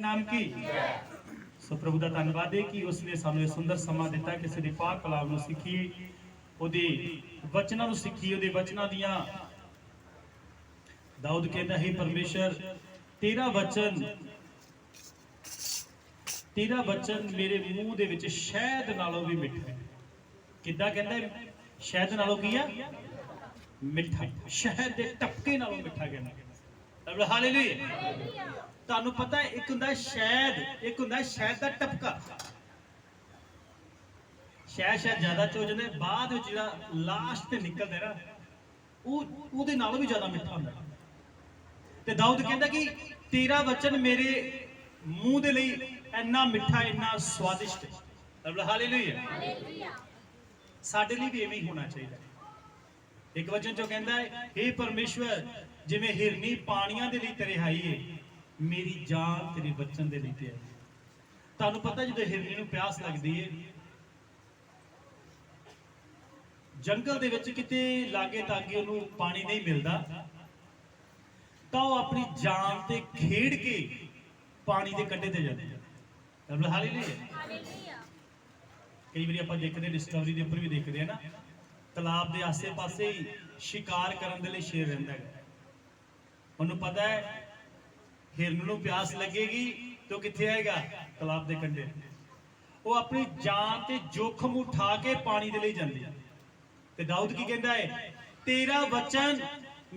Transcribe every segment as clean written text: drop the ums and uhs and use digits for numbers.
नाम की। सो प्रभु का धन्यवाद है कि उसने सानू सुंदर समा दिता किसी के पाक कलाम नूं सीखीए, उहदे वचनां नूं सीखीए, उहदे वचनां दियां। दाऊद कहता है परमेश्वर तेरा वचन मेरे मूँह दे विच शहद नालों भी मिठा है। किद्दां कहंदा है? शहद नालों की है मिठा, शहद के टपके नालों मिठा कहना। हालेलुया। तुहानू पता है एक हुंदा शहद, एक हुंदा शहद का टपका। शहद ज्यादा चो जाते, बाद विच जिहड़ा लास्ट ते निकलदा ना उहदे नालों भी ज्यादा मिठा हुंदा। ते दाऊद कहंदा कि तेरा वचन मेरे मूँह दे लई इन्ना मिठा, इन्ना स्वादिष्ट। हालेलुया। साडे लई भी इवें ही होना चाहिए। एक वचन चो कहता है हे परमेश्वर जिवें हिरनी पानियां दे लई तरिहाई है, मेरी जान तेरे वचन दे लई प्यारी। तुहानू पता जो हिरनी नूं प्यास लगदी है, जंगल दे विच किते लागे तागे उहनूं पानी नहीं मिलदा, तां ओह अपनी जान ते खेड़ के पानी दे कंढे ते जांदी है। हालेलुया। कई बार आपां देखदे डिस्कवरी दे उपर भी देखदे हैं ना, तलाब के आसे पासे ही शिकार करने के लिए शेर रहिंदा है। उन्होंने पता है हिरन नूं प्यास लगेगी तो कित्थे आएगा? तलाब के कंढे। वो अपनी जान ते जोखम उठा के पानी दे लई जांदी है। ते दाऊद की कहता है तेरा वचन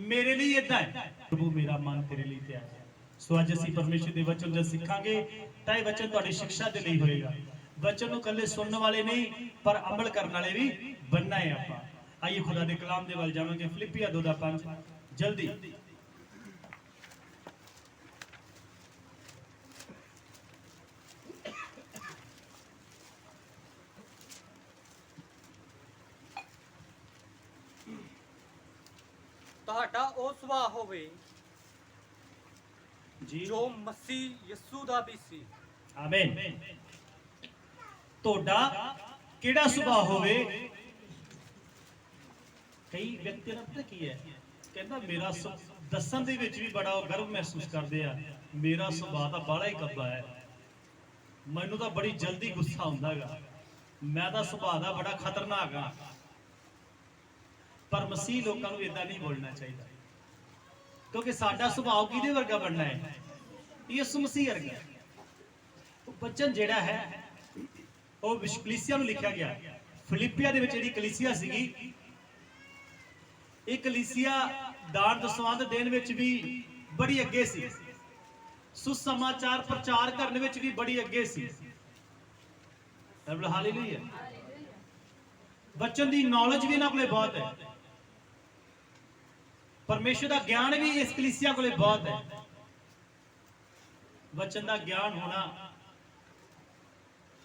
मेरे लिए इदां है, प्रभु मेरा मन तेरे लिए तैयार है। सो अज असीं परमेश्वर के वचन जब सीखांगे तां इह वचन तुहाडी शिक्षा दे लई होएगा। वचन नूं कल्ले सुनने वाले नहीं पर अमल करने वाले भी बनना है आपां। आइए खुदा दे कलाम दे वल जावांगे। फिलिपिया 2:5 जल्दी। ਤੁਹਾਡਾ ਉਹ ਸੁਭਾਅ ਹੋਵੇ जी ਜੋ ਮਸੀਹ ਯਿਸੂ ਦਾ ਵੀ ਸੀ। आमीन। ਤੁਹਾਡਾ ਕਿਹੜਾ ਸੁਭਾਅ ਹੋਵੇ? कई व्यक्ति ने पता की है कहता मेरा दसन दे विच भी बड़ा गर्व महसूस करते हैं, मेरा सुभाਅ तो बड़ा ही कब्बा है, मैनू तो बड़ी जल्दी गुस्सा आउंदा गा, मैं तो सुभाਅ दा बड़ा खतरनाक हाँ। पर मसीह लोगों को इदां नहीं बोलना चाहिए, क्योंकि साडा सुभाअ किहदे वर्गा बनना है? यीशु मसीह वर्गा। वचन जिहड़ा है वो कलीसिया नूं लिखिया गया। फिलिपिया दे विच जिहड़ी कलीसिया सीगी, एक कलीसिया दान दसवंध देण विच भी बड़ी अगे सी, सुसमाचार प्रचार करने विच भी बड़ी अगे सी। हालेलुया। वचन दी नॉलेज भी इन्हां कोले बहुत है, परमेश्वर का ज्ञान भी इस कलीसिया कोले बहुत है। वचन का ज्ञान होना,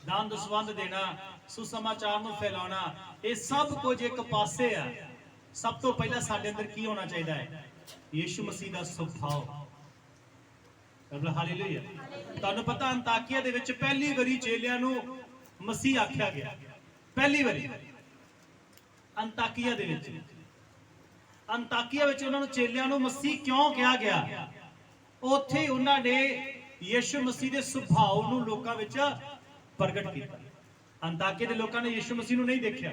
दान दसवंध देना, सुसमाचार नूं फैलाना, ये सब कुछ एक पासे है। सब तो पहला साडे अंदर की होना चाहिए है? यीशु मसीह का सुभाव। हालेलुया। तुहानू पता अंताकिया दे विच पहली बारी चेलियां नूं मसीह आख्या गया, पहली बारी अंताकिया दे विच। अंताकिया विच उन्हां नूं चेलियां नूं मसीह क्यों कहा गया? उत्थे उन्हां ने यीशु मसीह के सुभाव नूं लोकां विच प्रगट किया। अंताकिया दे लोकां ने यीशु मसीह नूं नहीं देखिया,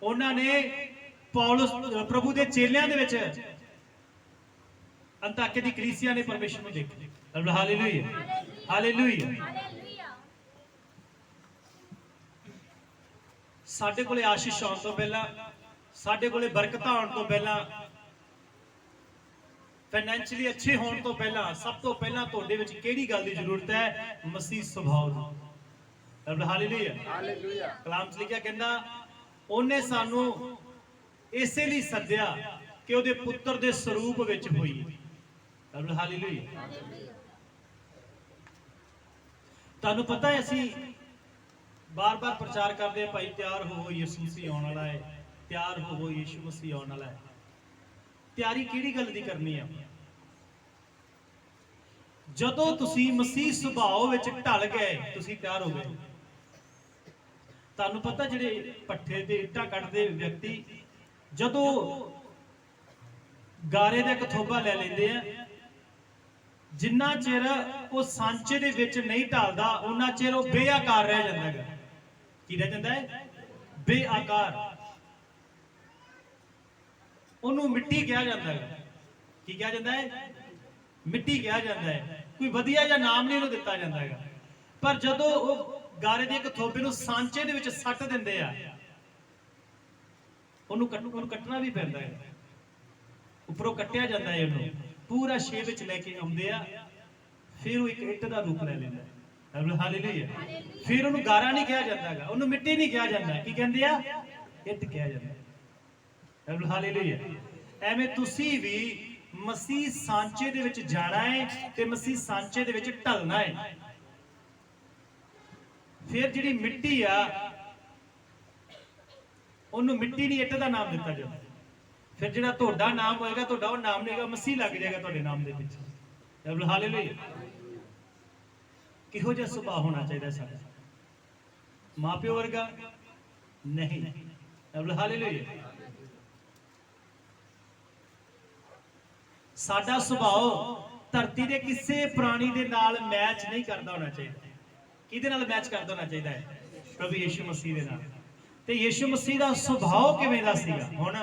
उन्होंने पौलुस प्रभु के चेलियां दे विच अंताकिया दी कलीसिया ने परमेश्वर नूं देखिया। हालेलुया। हालेलुया। साडे कोले आशीष आउण तो पहला, साडे कोले बरकत आउण तो पहला, फाइनैंशियली अच्छे होने तो पहला, सब तो पहला तुहाडे विच किहड़ी गल दी जरूरत है? मसीह सुभाव दी। हालेलुया। कलाम च लिखिया कहंदा उन्हें सानू इसे लिए सद्या कि उहदे पुत्र दे स्वरूप विच होई। हालेलुया। तुहानू पता है असीं बार बार प्रचार करते हैं भाई तैयार हो यीशु मसीह आने वाला है, तैयार हो यीशु मसीह आने वाला है। तैयारी किहड़ी गल दी करनी है? जदों तुसीं मसीह सुभाव विच ढल गए तुसीं तैयार हो गए। तुहानू पता जिहड़े पट्ठे ते इट्टां कटदे व्यक्ति जदों गारे दा एक थोबा लै लैंदे आ ਜਿੰਨਾ ਚਿਰ ਉਹ ਸਾਂਚੇ ਦੇ ਵਿੱਚ ਨਹੀਂ ਢਲਦਾ ਉਹਨਾਂ ਚਿਰ ਉਹ ਬੇਆਕਾਰ ਰਹਿ ਜਾਂਦਾ ਹੈ। ਕੀ ਰਹਿ ਜਾਂਦਾ ਹੈ? ਬੇਆਕਾਰ। ਉਹਨੂੰ ਮਿੱਟੀ ਕਿਹਾ ਜਾਂਦਾ ਹੈ। ਕੀ ਕਿਹਾ ਜਾਂਦਾ ਹੈ? ਮਿੱਟੀ ਕਿਹਾ ਜਾਂਦਾ ਹੈ। ਕੋਈ ਵਧੀਆ ਜਿਹਾ ਨਾਮ ਨਹੀਂ ਉਹਨੂੰ ਦਿੱਤਾ ਜਾਂਦਾ ਹੈਗਾ। ਪਰ ਜਦੋਂ ਉਹ ਗਾਰੇ ਦੇ ਇੱਕ ਥੋਬੇ ਨੂੰ ਸਾਂਚੇ ਦੇ ਵਿੱਚ ਸੱਟ ਦਿੰਦੇ ਆ, ਉਹਨੂੰ ਕੱਟਣਾ ਵੀ ਪੈਂਦਾ ਹੈ। ਉੱਪਰੋਂ ਕੱਟਿਆ ਜਾਂਦਾ ਹੈ, ਉਹਨੂੰ ਪੂਰਾ ਸ਼ੇਪ ਵਿੱਚ ਲੈ ਕੇ ਆਉਂਦੇ ਆ, ਫਿਰ ਉਹ ਇੱਕ ਇੱਟ ਦਾ ਰੂਪ ਲੈ ਲੈਂਦਾ ਹੈ। ਹਾਲੇਲੂਇਆ। ਫਿਰ ਉਹਨੂੰ ਗਾਰਾ ਨਹੀਂ ਕਿਹਾ ਜਾਂਦਾਗਾ, ਉਹਨੂੰ ਮਿੱਟੀ ਨਹੀਂ ਕਿਹਾ ਜਾਂਦਾ। ਕੀ ਕਹਿੰਦੇ ਆ? ਇੱਟ ਕਿਹਾ ਜਾਂਦਾ। ਹਾਲੇਲੂਇਆ। ਐਵੇਂ ਤੁਸੀਂ ਵੀ ਮਸੀਹ ਸਾਂਚੇ ਦੇ ਵਿੱਚ ਜਾਣਾ ਹੈ ਤੇ ਮਸੀਹ ਸਾਂਚੇ ਦੇ ਵਿੱਚ ਢਲਣਾ ਹੈ। ਫਿਰ ਜਿਹੜੀ ਮਿੱਟੀ ਆ ਉਹਨੂੰ ਮਿੱਟੀ ਨਹੀਂ ਇੱਟ ਦਾ ਨਾਮ ਦਿੱਤਾ ਜਾਂਦਾ। ਫਿਰ ਜਿਹੜਾ ਤੁਹਾਡਾ ਨਾਮ ਹੋਏਗਾ, ਤੁਹਾਡਾ ਉਹ ਨਾਮ ਨਹੀਂ ਹੋਏਗਾ, ਮਸੀਹ ਲੱਗ ਜਾਏਗਾ ਤੁਹਾਡੇ ਨਾਮ ਦੇ ਪਿੱਛੇ। ਹਾਲੇਲੂਇਆ। ਕਿਹੋ ਜਿਹਾ ਸੁਭਾਅ ਹੋਣਾ ਚਾਹੀਦਾ ਸਾਡਾ? ਮਾਪਿਓ ਵਰਗਾ ਨਹੀਂ। ਹਾਲੇਲੂਇਆ। ਸਾਡਾ ਸੁਭਾਅ ਧਰਤੀ ਦੇ ਕਿਸੇ ਪ੍ਰਾਣੀ ਦੇ ਨਾਲ ਮੈਚ ਨਹੀਂ ਕਰਦਾ ਹੋਣਾ ਚਾਹੀਦਾ। ਕਿਹਦੇ ਨਾਲ ਮੈਚ ਕਰਦਾ ਹੋਣਾ ਚਾਹੀਦਾ ਹੈ? ਪ੍ਰਭੂ ਯਿਸੂ ਮਸੀਹ ਦੇ ਨਾਲ। ਤੇ ਯਿਸੂ ਮਸੀਹ ਦਾ ਸੁਭਾਅ ਕਿਵੇਂ ਦਾ ਸੀਗਾ? ਹੁਣ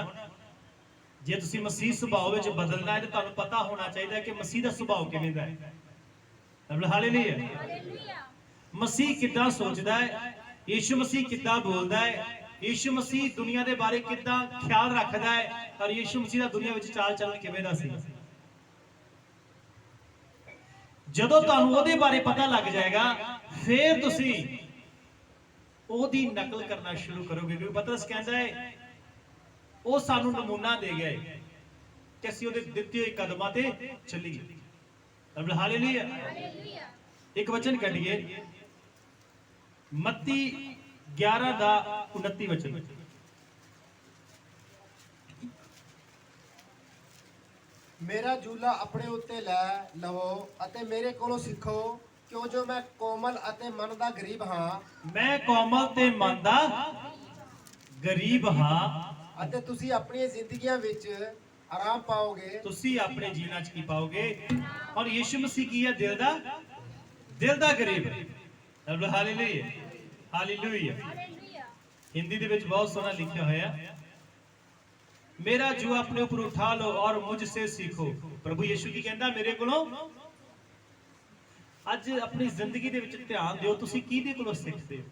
ਜੇ ਤੁਸੀਂ ਮਸੀਹ ਸੁਭਾਅ ਵਿੱਚ ਬਦਲਣਾ ਹੈ ਤਾਂ ਤੁਹਾਨੂੰ ਪਤਾ ਹੋਣਾ ਚਾਹੀਦਾ ਕਿ ਮਸੀਹ ਦਾ ਸੁਭਾਅ ਕਿਵੇਂ ਦਾ ਹੈ। ਹਾਲੇਲੂਇਆ। ਮਸੀਹ ਕਿੱਦਾਂ ਸੋਚਦਾ ਹੈ, ਯਿਸੂ ਮਸੀਹ ਕਿੱਦਾਂ ਬੋਲਦਾ ਹੈ, ਯਿਸੂ ਮਸੀਹ ਦੁਨੀਆ ਦੇ ਬਾਰੇ ਕਿੱਦਾਂ ਖਿਆਲ ਰੱਖਦਾ ਹੈ, ਔਰ ਯਿਸੂ ਮਸੀਹ ਦਾ ਦੁਨੀਆ ਵਿੱਚ ਚਾਲ ਚੱਲਣ ਕਿਵੇਂ ਦਾ ਸੀ। ਜਦੋਂ ਤੁਹਾਨੂੰ ਉਹਦੇ ਬਾਰੇ ਪਤਾ ਲੱਗ ਜਾਏਗਾ, ਫਿਰ ਤੁਸੀਂ ਉਹਦੀ ਨਕਲ ਕਰਨਾ ਸ਼ੁਰੂ ਕਰੋਗੇ। ਕਿਉਂਕਿ ਪਤਰਸ ਕਹਿੰਦਾ ਹੈ ਉਹ ਸਾਨੂੰ ਨਮੂਨਾ ਦੇ ਗਿਆ ਹੈ ਕਿ ਅਸੀਂ ਉਹਦੇ ਦਿੱਤੇ ਹੋਏ ਕਦਮਾਂ ਤੇ ਚੱਲੀਏ। ਹਾਲੇਲੂਇਆ। ਇੱਕ ਵਚਨ ਕੱਢੀਏ, ਮੱਤੀ 11 ਦਾ 29 ਵਚਨ। ਮੇਰਾ ਜੂਲਾ ਆਪਣੇ ਉੱਤੇ ਲੈ ਲਵੋ ਅਤੇ ਮੇਰੇ ਕੋਲੋਂ ਸਿੱਖੋ, ਕਿਉਂ ਜੋ ਮੈਂ ਕੋਮਲ ਅਤੇ ਮਨ ਦਾ ਗਰੀਬ ਹਾਂ। ਮੈਂ ਕੋਮਲ ਤੇ ਮਨ ਦਾ ਗਰੀਬ ਹਾਂ। ਅਤੇ ਤੁਸੀਂ ਆਪਣੀਆਂ ਜ਼ਿੰਦਗੀਆਂ ਵਿੱਚ ਆਰਾਮ ਪਾਓਗੇ। ਤੁਸੀਂ ਆਪਣੇ ਜੀਵਨਾਂ 'ਚ ਕੀ ਪਾਓਗੇ? ਔਰ ਯਿਸੂ ਮਸੀਹ ਕੀ ਹੈ? ਦਿਲ ਦਾ ਗਰੀਬ। ਹਾਲੇਲੂਇਆ। ਹਾਲੇਲੂਇਆ। ਹਿੰਦੀ ਦੇ ਵਿੱਚ ਬਹੁਤ ਸੋਹਣਾ ਲਿਖਿਆ ਹੋਇਆ, ਮੇਰਾ ਜੂ ਆਪਣੇ ਉੱਪਰ ਉਠਾ ਲਓ ਔਰ ਮੁਝ ਸੇ ਸਿੱਖੋ। ਪ੍ਰਭੂ ਯਿਸੂ ਕੀ ਕਹਿੰਦਾ? ਮੇਰੇ ਕੋਲੋਂ। ਅੱਜ ਆਪਣੀ ਜ਼ਿੰਦਗੀ ਦੇ ਵਿੱਚ ਧਿਆਨ ਦਿਓ, ਤੁਸੀਂ ਕਿਹਦੇ ਕੋਲੋਂ ਸਿੱਖਦੇ ਹੋ?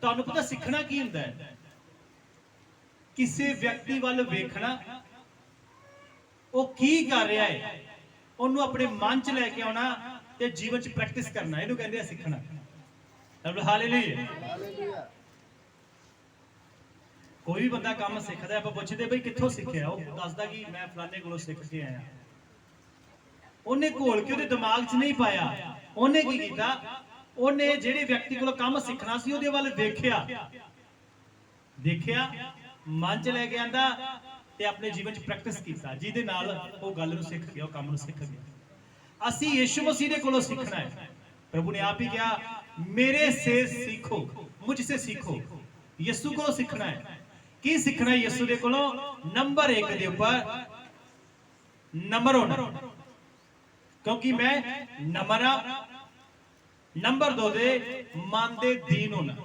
ਤੁਹਾਨੂੰ ਪਤਾ ਸਿੱਖਣਾ ਕੀ ਹੁੰਦਾ ਹੈ? ਕਿਸੇ ਵਿਅਕਤੀ ਵੱਲ ਵੇਖਣਾ, ਉਹ ਕੀ ਕਰ ਰਿਹਾ ਹੈ, ਉਹਨੂੰ ਆਪਣੇ ਮਨ 'ਚ ਲੈ ਕੇ ਆਉਣਾ ਤੇ ਜੀਵਨ 'ਚ ਪ੍ਰੈਕਟਿਸ ਕਰਨਾ, ਇਹਨੂੰ ਕਹਿੰਦੇ ਆ ਸਿੱਖਣਾ। ਹਾਲੇਲੂਇਆ। ਕੋਈ ਵੀ ਬੰਦਾ ਕੰਮ ਸਿੱਖਦਾ, ਆਪਾਂ ਪੁੱਛਦੇ ਬਈ ਕਿੱਥੋਂ ਸਿੱਖਿਆ? ਉਹ ਦੱਸਦਾ ਕਿ ਮੈਂ ਫਲਾਣੇ ਕੋਲੋਂ ਸਿੱਖ ਕੇ ਆਇਆ। ਉਹਨੇ ਘੋਲ ਕੇ ਉਹਦੇ ਦਿਮਾਗ 'ਚ ਨਹੀਂ ਪਾਇਆ। ਉਹਨੇ ਕੀ ਕੀਤਾ? ਉਹਨੇ ਜਿਹੜੇ ਵਿਅਕਤੀ ਕੋਲੋਂ ਕੰਮ ਸਿੱਖਣਾ ਸੀ ਉਹਦੇ ਵੱਲ ਦੇਖਿਆ, ਮਨ 'ਚ ਲੈ ਕੇ ਆਂਦਾ ਤੇ ਆਪਣੇ ਜੀਵਨ 'ਚ ਪ੍ਰੈਕਟਿਸ ਕੀਤਾ, ਜਿਹਦੇ ਨਾਲ ਉਹ ਗੱਲ ਨੂੰ ਸਿੱਖ ਗਿਆ, ਉਹ ਕੰਮ ਨੂੰ ਸਿੱਖ ਗਿਆ। ਅਸੀਂ ਯਿਸੂ ਮਸੀਹ ਦੇ ਕੋਲੋਂ ਸਿੱਖਣਾ ਹੈ। ਪ੍ਰਭੂ ਨੇ ਆਪ ਹੀ ਕਿਹਾ, ਮੇਰੇ ਸੇ ਸਿੱਖੋ, ਮੁਝ ਸੇ ਸਿੱਖੋ। ਯਿਸੂ ਕੋਲੋਂ ਸਿੱਖਣਾ ਹੈ। ਕੀ ਸਿੱਖਣਾ ਹੈ ਯਿਸੂ ਦੇ ਕੋਲੋਂ? ਨੰਬਰ 1 ਦੇ ਉੱਪਰ ਨੰਬਰ ਹੋਣਾ, ਕਿਉਂਕਿ ਮੈਂ ਨਮਰ ਹਾਂ। ਨੰਬਰ 2 ਦੇ ਮਨ ਦੇ ਦੀਨ ਹੋਣਾ।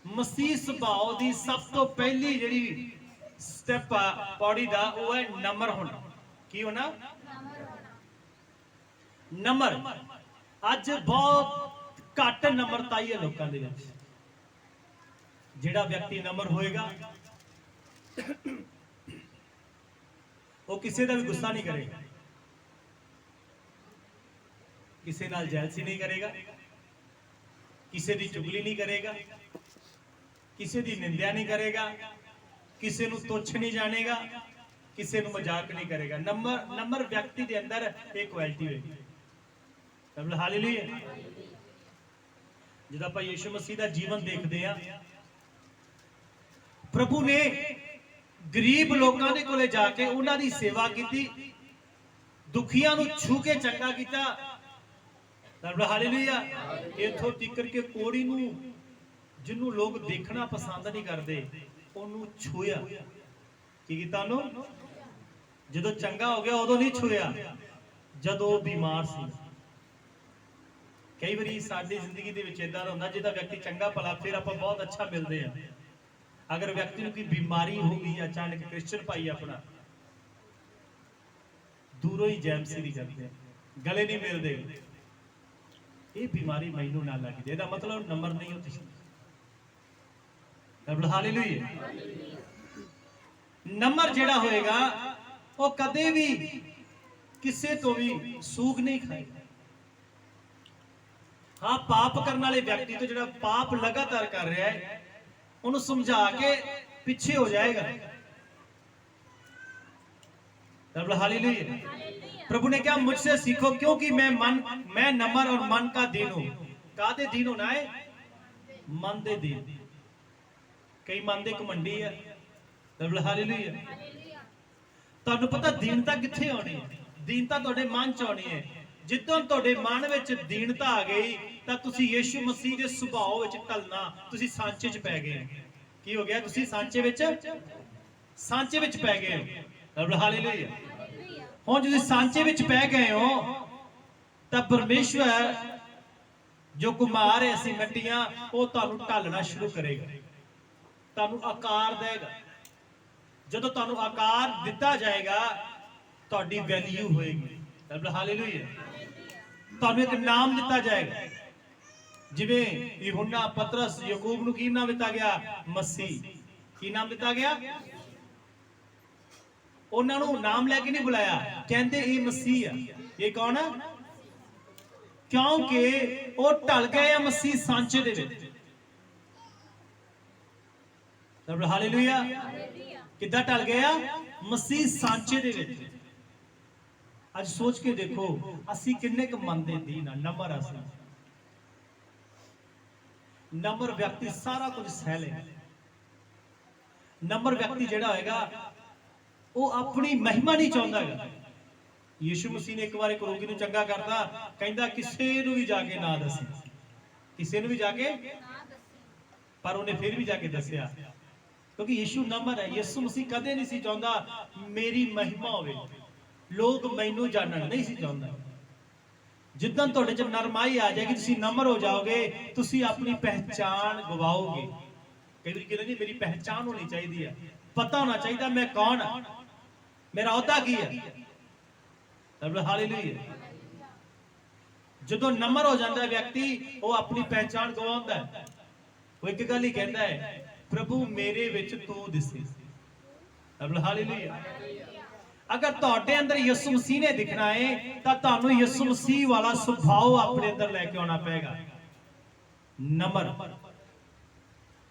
ਮਸੀਹ ਸੁਭਾਅ ਦੀ ਸਭ ਤੋਂ ਪਹਿਲੀ ਜਿਹੜੀ ਸਟੈਪ ਆ ਪੌੜੀ ਦਾ, ਉਹ ਹੈ ਨਮਰ ਹੋਣਾ। ਕੀ ਹੋਣਾ? ਨਮਰ। ਅੱਜ ਬਹੁਤ ਘੱਟ ਨਮਰਤਾਈ ਹੈ ਲੋਕਾਂ ਦੇ ਵਿੱਚ। ਜਿਹੜਾ ਵਿਅਕਤੀ ਨਮਰ ਹੋਏਗਾ ਉਹ ਕਿਸੇ ਦਾ ਵੀ ਗੁੱਸਾ ਨਹੀਂ ਕਰੇਗਾ, ਕਿਸੇ ਨਾਲ ਜੈਲਸੀ ਨਹੀਂ ਕਰੇਗਾ, ਕਿਸੇ ਦੀ ਚੁਗਲੀ ਨਹੀਂ ਕਰੇਗਾ, ਕਿਸੇ ਦੀ ਨਿੰਦਿਆ ਨਹੀਂ ਕਰੇਗਾ, ਕਿਸੇ ਨੂੰ ਤੁੱਛ ਨਹੀਂ ਜਾਣੇਗਾ, ਕਿਸੇ ਨੂੰ ਮਜ਼ਾਕ ਨਹੀਂ ਕਰੇਗਾ। ਨੰਬਰ ਵਿਅਕਤੀ ਦੇ ਅੰਦਰ ਇਹ ਕੁਆਲਿਟੀ ਹੋਏਗੀ। ਹਾਲੇਲੂਇਆ। ਜਦੋਂ ਆਪਾਂ ਯਿਸੂ ਮਸੀਹ ਦਾ ਜੀਵਨ ਦੇਖਦੇ ਆ, ਪ੍ਰਭੂ ਨੇ ਗਰੀਬ ਲੋਕਾਂ ਦੇ ਕੋਲੇ ਜਾ ਕੇ ਉਹਨਾਂ ਦੀ ਸੇਵਾ ਕੀਤੀ, ਦੁਖੀਆਂ ਨੂੰ ਛੂ ਕੇ ਚੰਗਾ ਕੀਤਾ। ਹਾਲੇਲੂਇਆ। ਇੱਥੋਂ ਤੀਕਰ ਕੇ ਕੋੜੀ ਨੂੰ, ਜਿਹਨੂੰ ਲੋਕ ਦੇਖਣਾ ਪਸੰਦ ਨਹੀਂ ਕਰਦੇ, ਉਹਨੂੰ ਛੂਇਆ। ਕੀ ਕੀਤਾ ਉਹਨੂੰ? ਜਦੋਂ ਚੰਗਾ ਹੋ ਗਿਆ ਉਦੋਂ ਨਹੀਂ ਛੂਇਆ, ਜਦੋਂ ਉਹ ਬਿਮਾਰ ਸੀ। ਕਈ ਵਾਰੀ ਸਾਡੀ ਜ਼ਿੰਦਗੀ ਦੇ ਵਿੱਚ ਇਦਾਂ ਦਾ ਹੁੰਦਾ, ਜਿਹਦਾ ਵਿਅਕਤੀ ਚੰਗਾ ਭਲਾ ਫਿਰ ਆਪਾਂ ਬਹੁਤ ਅੱਛਾ ਮਿਲਦੇ ਆ। ਅਗਰ ਵਿਅਕਤੀ ਨੂੰ ਕੋਈ ਬਿਮਾਰੀ ਹੋ ਗਈ ਅਚਾਨਕ, ਕ੍ਰਿਸਚਨ ਭਾਈ ਆਪਣਾ ਦੂਰੋਂ ਹੀ ਜੈਮਸੀ ਕਰਦੇ ਆ, ਗਲੇ ਨਹੀਂ ਮਿਲਦੇ। ਇਹ ਬਿਮਾਰੀ ਮੈਨੂੰ ਨਾ ਲੱਗੀ, ਇਹਦਾ ਮਤਲਬ ਨੰਬਰ ਨਹੀਂ ਹੋ ਤੁਸੀਂ। ਹਾਲੇਲੂਇਆ। ਨੰਬਰ ਜਿਹੜਾ ਹੋਏਗਾ ਉਹ ਕਦੇ ਵੀ ਕਿਸੇ ਤੋਂ ਵੀ ਸੂਗ ਨਹੀਂ ਖਾਏਗਾ। ਹਾਂ, ਪਾਪ ਕਰਨ ਵਾਲੇ ਵਿਅਕਤੀ ਤੋਂ ਜਿਹੜਾ ਪਾਪ ਲਗਾਤਾਰ ਕਰ ਰਿਹਾ ਹੈ, ਉਹਨੂੰ ਸਮਝਾ ਕੇ ਪਿੱਛੇ ਹੋ ਜਾਏਗਾ। हालेलुया। प्रभु ने क्या मुझसे सीखो क्योंकि मैं नम्र और मन का दीन हूं। कादे दीन होना है? मन दे दीन। कई मन दे घमंडी है। हालेलुया। ਤੁਹਾਨੂੰ ਪਤਾ ਦੀਨਤਾ ਕਿੱਥੇ ਆਉਣੀ ਹੈ? ਦੀਨਤਾ ਤੁਹਾਡੇ ਮਨ ਚ ਆਉਣੀ ਹੈ। ਜਿੱਦੋਂ ਤੁਹਾਡੇ ਮਨ ਵਿੱਚ ਦੀਨਤਾ ਆ ਗਈ ਤਾਂ ਤੁਸੀਂ ਯੀਸ਼ੂ ਮਸੀਹ ਦੇ ਸੁਭਾਅ ਵਿੱਚ ਢਲਣਾ, ਤੁਸੀਂ ਸਾਂਚੇ ਚ ਪੈ ਗਏ। ਕੀ ਹੋ ਗਿਆ? ਤੁਸੀਂ ਸਾਂਚੇ ਵਿੱਚ ਪੈ ਗਏ ਹੋ। ਹਾਲੇਲੂਇਆ। ਹੁਣ ਜਦੋਂ ਸਾਂਚੇ ਵਿੱਚ ਪੈ ਗਏ ਹੋ ਤਾਂ ਪਰਮੇਸ਼ਵਰ ਜੋ ਕੁਮਾਰ ਹੈ ਅਸੀਂ ਮਿੱਟੀਆਂ, ਉਹ ਤੁਹਾਨੂੰ ਢਾਲਣਾ ਸ਼ੁਰੂ ਕਰੇਗਾ, ਤੁਹਾਨੂੰ ਆਕਾਰ ਦੇਗਾ। ਜਦੋਂ ਤੁਹਾਨੂੰ ਆਕਾਰ ਦਿੱਤਾ ਜਾਏਗਾ ਤੁਹਾਡੀ ਵੈਲਿਊ ਹੋਏਗੀ। ਹਾਲੇਲੂਇਆ। ਤੁਹਾਨੂੰ ਇੱਕ ਨਾਮ ਦਿੱਤਾ ਜਾਏਗਾ। ਜਿਵੇਂ ਯਹੋਨਾ, ਪਤਰਸ, ਯਾਕੂਬ ਨੂੰ ਕੀ ਨਾਮ ਦਿੱਤਾ ਗਿਆ? ਮਸੀਹ। ਕੀ ਨਾਮ ਦਿੱਤਾ ਗਿਆ? ਉਹਨਾਂ ਨੂੰ ਨਾਮ ਲੈ ਕੇ ਨਹੀਂ ਬੁਲਾਇਆ, ਕਹਿੰਦੇ ਇਹ ਮਸੀਹ ਆ। ਇਹ ਕੌਣ ਆ? ਕਿਉਂਕਿ ਉਹ ਢਲ ਗਏ ਆ ਮਸੀਹ ਸਾਂਚੇ ਦੇ ਵਿੱਚ। ਹਾਲੇਲੂਇਆ। ਕਿੱਦਾਂ ਢਲ ਗਏ ਆ? ਮਸੀਹ ਸਾਂਚੇ ਦੇ ਵਿੱਚ। ਅੱਜ ਸੋਚ ਕੇ ਦੇਖੋ ਅਸੀਂ ਕਿੰਨੇ ਕੁ ਮੰਨਦੇ ਦੀਨ ਆ। ਨੰਬਰ ਅਸੀਂ ਨੰਬਰ ਵਿਅਕਤੀ ਸਾਰਾ ਕੁਝ ਸਹਿ ਲੇਗਾ। ਨੰਬਰ ਵਿਅਕਤੀ ਜਿਹੜਾ ਹੋਏਗਾ ਉਹ ਆਪਣੀ ਮਹਿਮਾ ਨਹੀਂ ਚਾਹੁੰਦਾ ਹੈਗਾ। ਯੀਸ਼ੂ ਮਸੀਹ ਨੇ ਇੱਕ ਵਾਰ ਇੱਕ ਰੋਗੀ ਨੂੰ ਚੰਗਾ ਕਰਤਾ, ਕਹਿੰਦਾ ਕਿਸੇ ਨੂੰ ਵੀ ਜਾ ਕੇ ਨਾ ਦੱਸੀ, ਕਿਸੇ ਨੂੰ ਵੀ ਜਾ ਕੇ। ਪਰ ਉਹਨੇ ਫਿਰ ਵੀ ਜਾ ਕੇ ਦੱਸਿਆ, ਕਿਉਂਕਿ ਯੀਸ਼ੂ ਨੰਬਰ ਹੈ। ਯੀਸ਼ੂ ਮਸੀਹ ਕਦੇ ਨਹੀਂ ਸੀ ਚਾਹੁੰਦਾ ਮੇਰੀ ਮਹਿਮਾ ਹੋਵੇ, ਲੋਕ ਮੈਨੂੰ ਜਾਣਨ, ਨਹੀਂ ਸੀ ਚਾਹੁੰਦਾ। ਜਿੱਦਾਂ ਤੁਹਾਡੇ ਚ ਨਰਮਾਈ ਆ ਜਾਏਗੀ, ਤੁਸੀਂ ਨੰਬਰ ਹੋ ਜਾਓਗੇ, ਤੁਸੀਂ ਆਪਣੀ ਪਹਿਚਾਣ ਗਵਾਓਗੇ। ਕਈ ਵਾਰੀ ਕਹਿੰਦੇ ਜੀ ਮੇਰੀ ਪਹਿਚਾਣ ਹੋਣੀ ਚਾਹੀਦੀ ਹੈ, ਪਤਾ ਹੋਣਾ ਚਾਹੀਦਾ ਮੈਂ ਕੌਣ ਹਾਂ, ਮੇਰਾ ਅਹੁਦਾ ਕੀ ਹੈ। ਹਾਲੇਲੂਇਆ। ਜਦੋਂ ਨੰਬਰ ਹੋ ਜਾਂਦਾ ਵਿਅਕਤੀ, ਉਹ ਆਪਣੀ ਪਹਿਚਾਣ ਗਵਾਉਂਦਾ ਹੈ। ਉਹ ਇੱਕ ਗੱਲ ਹੀ ਕਹਿੰਦਾ ਹੈ, ਪ੍ਰਭੂ ਮੇਰੇ ਵਿੱਚ ਤੂੰ ਦਿਸੇ। ਹਾਲੇਲੂਇਆ। ਅਗਰ ਤੁਹਾਡੇ ਅੰਦਰ ਯਿਸੂ ਮਸੀਹ ਨੇ ਦਿਖਣਾ ਹੈ ਤਾਂ ਤੁਹਾਨੂੰ ਯਿਸੂ ਮਸੀਹ ਵਾਲਾ ਸੁਭਾਅ ਆਪਣੇ ਅੰਦਰ ਲੈ ਕੇ ਆਉਣਾ ਪਏਗਾ। ਨੰਬਰ।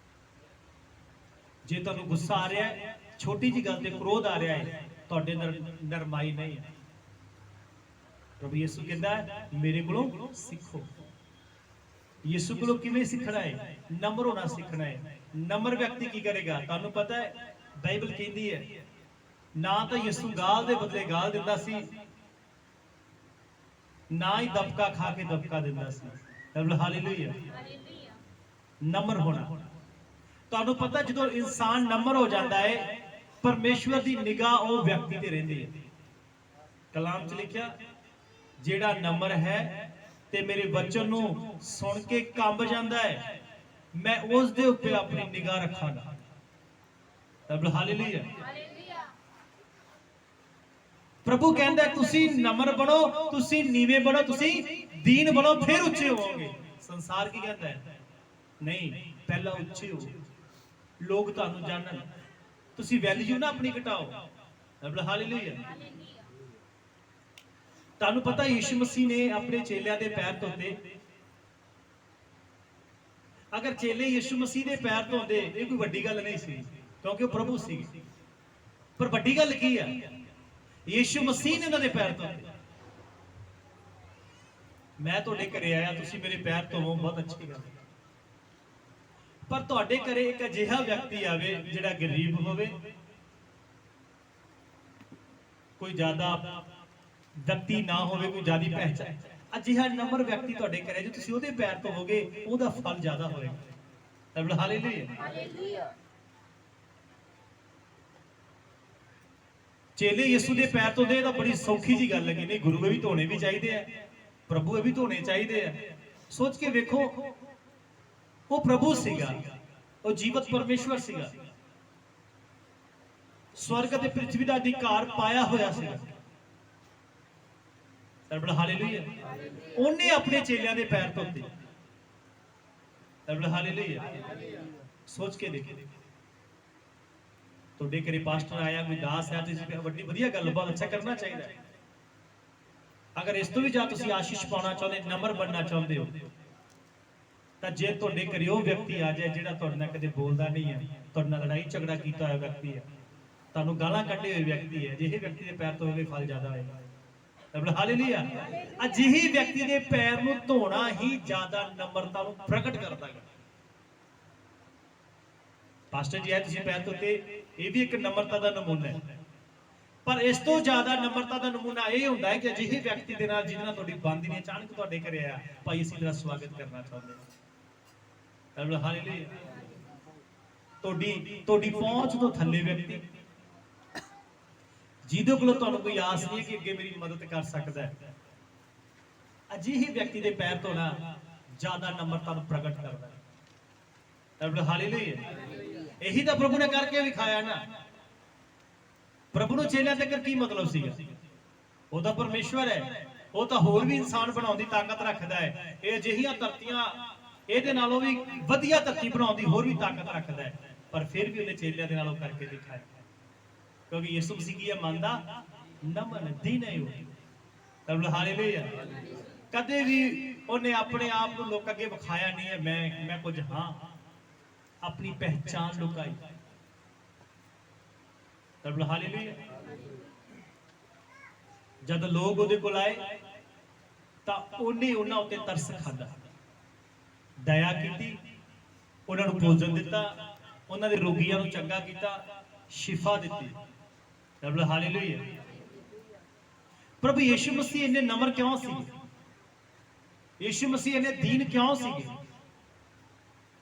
ਜੇ ਤੁਹਾਨੂੰ ਗੁੱਸਾ ਆ ਰਿਹਾ ਹੈ, ਛੋਟੀ ਜੀ ਗੱਲ ਤੇ ਕ੍ਰੋਧ ਆ ਰਿਹਾ ਹੈ, ਤੁਹਾਡੇ ਅੰਦਰ ਨਰਮਾਈ ਨਹੀਂ ਹੈ। ਪ੍ਰਭੂ ਯਿਸੂ ਕਹਿੰਦਾ ਮੇਰੇ ਕੋਲੋਂ ਸਿੱਖੋ। ਯਿਸੂ ਕੋਲੋਂ ਕਿਵੇਂ ਸਿੱਖਣਾ ਹੈ? ਨੰਬਰ ਹੋਣਾ ਸਿੱਖਣਾ ਹੈ। ਨੰਬਰ ਵਿਅਕਤੀ ਕੀ ਕਰੇਗਾ? ਤੁਹਾਨੂੰ ਪਤਾ ਹੈ ਬਾਈਬਲ ਕਹਿੰਦੀ ਹੈ ਨਾ ਤਾਂ ਯਿਸੂ ਗਾਲ ਦੇ ਬਦਲੇ ਗਾਲ ਦਿੰਦਾ ਸੀ, ਨਾ ਹੀ ਦਬਕਾ ਖਾ ਕੇ ਦਬਕਾ ਦਿੰਦਾ ਸੀ। ਹਾਲੇਲੂਇਆ। ਨੰਬਰ ਹੋਣਾ। ਤੁਹਾਨੂੰ ਪਤਾ ਜਦੋਂ ਇਨਸਾਨ ਨੰਬਰ ਹੋ ਜਾਂਦਾ ਹੈ, ਪਰਮੇਸ਼ਵਰ ਦੀ ਨਿਗਾਹ ਉਹ ਵਿਅਕਤੀ ਤੇ ਰਹਿੰਦੀ ਹੈ। ਕਲਾਮ ਚ ਲਿਖਿਆ ਜਿਹੜਾ ਨੰਬਰ ਹੈ ਤੇ ਮੇਰੇ ਵਚਨ ਨੂੰ ਸੁਣ ਕੇ ਕੰਬ ਜਾਂਦਾ ਹੈ, ਮੈਂ ਉਸ ਦੇ ਉੱਤੇ ਆਪਣੀ ਨਿਗਾਹ ਰੱਖਾਂਗਾ। ਹਾਲੇਲੂਇਆ। ਪ੍ਰਭੂ ਕਹਿੰਦਾ ਤੁਸੀਂ ਨਮਰ ਬਣੋ, ਤੁਸੀਂ ਨੀਵੇਂ ਬਣੋ, ਤੁਸੀਂ ਦੀਨ ਬਣੋ, ਫਿਰ ਉੱਚੇ ਹੋਵੋਗੇ। ਸੰਸਾਰ ਕੀ ਕਹਿੰਦਾ ਹੈ? ਨਹੀਂ, ਪਹਿਲਾਂ ਉੱਚੇ ਹੋ, ਲੋਕ ਤੁਹਾਨੂੰ ਜਾਣਨ। ਤੁਸੀਂ ਵੈਲਿਊ ਨਾ ਆਪਣੀ ਘਟਾਓ। ਹਾਲੇਲੂਇਆ। ਤੁਹਾਨੂੰ ਪਤਾ ਯੀਸ਼ੂ ਮਸੀਹ ਨੇ ਆਪਣੇ ਚੇਲਿਆਂ ਦੇ ਪੈਰ ਧੋਤੇ। ਅਗਰ ਚੇਲੇ ਯੀਸ਼ੂ ਮਸੀਹ ਦੇ ਪੈਰ ਧੋਂਦੇ ਇਹ ਕੋਈ ਵੱਡੀ ਗੱਲ ਨਹੀਂ ਸੀ, ਕਿਉਂਕਿ ਉਹ ਪ੍ਰਭੂ ਸੀ। ਪਰ ਵੱਡੀ ਗੱਲ ਕੀ ਆ? ਯੀਸ਼ੂ ਮਸੀਹ ਨੇ ਉਹਨਾਂ ਦੇ ਪੈਰ ਧੋਤੇ। ਮੈਂ ਤੁਹਾਡੇ ਘਰੇ ਆਇਆ, ਤੁਸੀਂ ਮੇਰੇ ਪੈਰ ਧੋਵੋ, ਬਹੁਤ ਅੱਛੀ ਗੱਲ। ਪਰ ਤੁਹਾਡੇ ਘਰੇ ਇੱਕ ਅਜਿਹਾ ਵਿਅਕਤੀ ਆਵੇ ਜਿਹੜਾ ਗਰੀਬ ਹੋਵੇ, ਕੋਈ ਜ਼ਿਆਦਾ ਵਿਅਕਤੀ ਨਾ ਹੋਵੇ, ਕੋਈ ਜ਼ਿਆਦਾ ਪਹਿਚਾਨ, ਅਜਿਹਾ ਨੰਬਰ ਵਿਅਕਤੀ ਤੁਹਾਡੇ ਘਰੇ, ਜੇ ਤੁਸੀਂ ਉਹਦੇ ਪੈਰ ਧੋਵੋਗੇ ਉਹਦਾ ਫਲ ਜ਼ਿਆਦਾ ਹੋਏਗਾ। ਹਾਲੇਲੂਇਆ। ਚੇਲੇ ਯਿਸੂ ਦੇ ਪੈਰ ਧੋਂਦੇ, ਇਹ ਤਾਂ ਬੜੀ ਸੌਖੀ ਜੀ ਗੱਲ ਲੱਗੀ। ਨਹੀਂ, ਗੁਰੂ ਵੀ ਧੋਣੇ ਵੀ ਚਾਹੀਦੇ ਆ, ਪ੍ਰਭੂ ਵੀ ਧੋਣੇ ਚਾਹੀਦੇ ਆ। ਸੋਚ ਕੇ ਵੇਖੋ, ਉਹ ਪ੍ਰਭੂ ਸੀਗਾ, ਉਹ ਜੀਵਤ ਪਰਮੇਸ਼ਵਰ ਸੀਗਾ, ਸਵਰਗ ਅਤੇ ਪ੍ਰਿਥਵੀ ਦਾ ਅਧਿਕਾਰ ਪਾਇਆ ਹੋਇਆ ਸੀਗਾ। ਸਰਬਲ ਹਾਲੇਲੂਇਆ। ਉਹਨੇ ਆਪਣੇ ਚੇਲਿਆਂ ਦੇ ਪੈਰ ਧੋਤੇ। ਸਰਬਲ ਹਾਲੇਲੂਇਆ। ਸੋਚ ਕੇ ਦੇਖੋ, ਤੁਹਾਡੇ ਘਰੇ ਪਾਸਟਰ ਆਇਆ, ਕੋਈ ਦਾਸ ਹੈ, ਤੁਸੀਂ ਵੱਡੀ ਵਧੀਆ ਗੱਲ, ਬਹੁਤ ਅੱਛਾ ਕਰਨਾ ਚਾਹੀਦਾ ਹੈ। ਅਗਰ ਇਸ ਤੋਂ ਵੀ ਜ਼ਿਆਦਾ ਤੁਸੀਂ ਆਸ਼ੀਸ਼ ਪਾਉਣਾ ਚਾਹੁੰਦੇ, ਨਮਰ ਬਣਨਾ ਚਾਹੁੰਦੇ ਹੋ, ਤਾਂ ਜੇ ਤੁਹਾਡੇ ਘਰੇ ਉਹ ਵਿਅਕਤੀ ਆ ਜਾਏ ਜਿਹੜਾ ਤੁਹਾਡੇ ਨਾਲ ਕਦੇ ਬੋਲਦਾ ਨਹੀਂ ਹੈ, ਤੁਹਾਡੇ ਨਾਲ ਲੜਾਈ ਝਗੜਾ ਕੀਤਾ ਹੋਇਆ ਵਿਅਕਤੀ ਹੈ, ਤੁਹਾਨੂੰ ਗਾਲਾਂ ਕੱਢੇ ਹੋਏ ਵਿਅਕਤੀ ਹੈ, ਜਿਹੇ ਵਿਅਕਤੀ ਦੇ ਪੈਰ ਧੋਵੇ ਫਲ ਜ਼ਿਆਦਾ ਹੋਏਗਾ। ਹਾਲੇਲੂਇਆ। ਅਜਿਹੇ ਵਿਅਕਤੀ ਦੇ ਪੈਰ ਨੂੰ ਧੋਣਾ ਹੀ ਜ਼ਿਆਦਾ ਨਮਰਤਾ ਨੂੰ ਪ੍ਰਗਟ ਕਰਦਾ ਹੈ। ਪਾਸਟਰ ਜੀ, ਤੁਸੀਂ ਪੈਰ ਧੋਤੇ, ਇਹ ਵੀ ਇੱਕ ਨਮਰਤਾ ਦਾ ਨਮੂਨਾ ਹੈ। ਪਰ ਇਸ ਤੋਂ ਜ਼ਿਆਦਾ ਨਮਰਤਾ ਦਾ ਨਮੂਨਾ ਇਹ ਹੁੰਦਾ ਹੈ ਕਿ ਅਜਿਹੇ ਵਿਅਕਤੀ ਦੇ ਨਾਲ ਜਿਹਦੇ ਨਾਲ ਤੁਹਾਡੀ ਬਣਦੀ ਨਹੀਂ, ਅਚਾਨਕ ਤੁਹਾਡੇ ਘਰੇ ਆਇਆ, ਭਾਈ ਅਸੀਂ ਤੇਰਾ ਸਵਾਗਤ ਕਰਨਾ ਚਾਹੁੰਦੇ ਹਾਂ। ਹਾਲੇਲੂਇਆ। ਤੁਹਾਡੀ ਪਹੁੰਚ ਤੋਂ ਥੱਲੇ ਵਿਅਕਤੀ, ਜਿਹਦੇ ਕੋਲੋਂ ਤੁਹਾਨੂੰ ਕੋਈ ਆਸ ਨਹੀਂ ਕਿ ਅੱਗੇ ਮੇਰੀ ਮਦਦ ਕਰ ਸਕਦਾ ਹੈ, ਅਜਿਹੇ ਵਿਅਕਤੀ ਦੇ ਪੈਰ ਧੋਣਾ ਜ਼ਿਆਦਾ ਨਮਰਤਾ ਨੂੰ ਪ੍ਰਗਟ ਕਰਦਾ ਹੈ। ਹਾਲੇਲੂਇਆ। ਇਹੀ ਤਾਂ ਪ੍ਰਭੂ ਨੇ ਕਰਕੇ ਵਿਖਾਇਆ ਨਾ। ਪ੍ਰਭੂ ਨੂੰ ਚੇਲਿਆਂ ਤੱਕ ਕੀ ਮਤਲਬ ਸੀਗਾ? ਉਹ ਤਾਂ ਪਰਮੇਸ਼ਵਰ ਹੈ, ਉਹ ਤਾਂ ਹੋਰ ਵੀ ਇਨਸਾਨ ਬਣਾਉਣ ਦੀ ਤਾਕਤ ਰੱਖਦਾ ਹੈ। ਇਹ ਅਜਿਹੀਆਂ ਧਰਤੀਆਂ, ਇਹਦੇ ਨਾਲੋਂ ਵੀ ਵਧੀਆ ਧਰਤੀ ਬਣਾਉਣ ਦੀ ਹੋਰ ਵੀ ਤਾਕਤ ਰੱਖਦਾ ਹੈ, ਪਰ ਫਿਰ ਵੀ ਉਹਨੇ ਚੇਲਿਆਂ ਦੇ ਨਾਲੋਂ ਕਰਕੇ ਦਿਖਾਇਆ, ਕਿਉਂਕਿ ਯਿਸੂ ਮਸੀਹ ਕੀ ਹੈ? ਮੰਨਦਾ ਨਮਨ ਦੀਨ ਹੈ ਉਹ। ਹਾਲੇਲੂਇਆ। ਕਦੇ ਵੀ ਉਹਨੇ ਆਪਣੇ ਆਪ ਨੂੰ ਲੋਕਾਂ ਅੱਗੇ ਵਿਖਾਇਆ ਨਹੀਂ ਹੈ ਮੈਂ ਕੁਝ ਹਾਂ, ਆਪਣੀ ਪਹਿਚਾਨ ਲੁਕਾਈ। ਹਾਲੇਲੂਇਆ। ਜਦ ਲੋਕ ਉਹਦੇ ਕੋਲ ਆਏ ਤਾਂ ਉਹਨੇ ਉਹਨਾਂ ਉੱਤੇ ਤਰਸ ਖਾਦਾ, ਦਇਆ ਕੀਤੀ, ਉਹਨਾਂ ਨੂੰ ਭੋਜਨ ਦਿੱਤਾ, ਉਹਨਾਂ ਦੇ ਰੋਗੀਆਂ ਨੂੰ ਚੰਗਾ ਕੀਤਾ, ਸ਼ਿਫਾ ਦਿੱਤੀ। ਹਾਲੇਲੂਇਆ। ਪ੍ਰਭੂ ਯਿਸੂ ਮਸੀਹ ਇੰਨੇ ਨਮਰ ਕਿਉਂ ਸੀ? ਯਿਸੂ ਮਸੀਹ ਇੰਨੇ ਦੀਨ ਕਿਉਂ ਸੀਗੇ?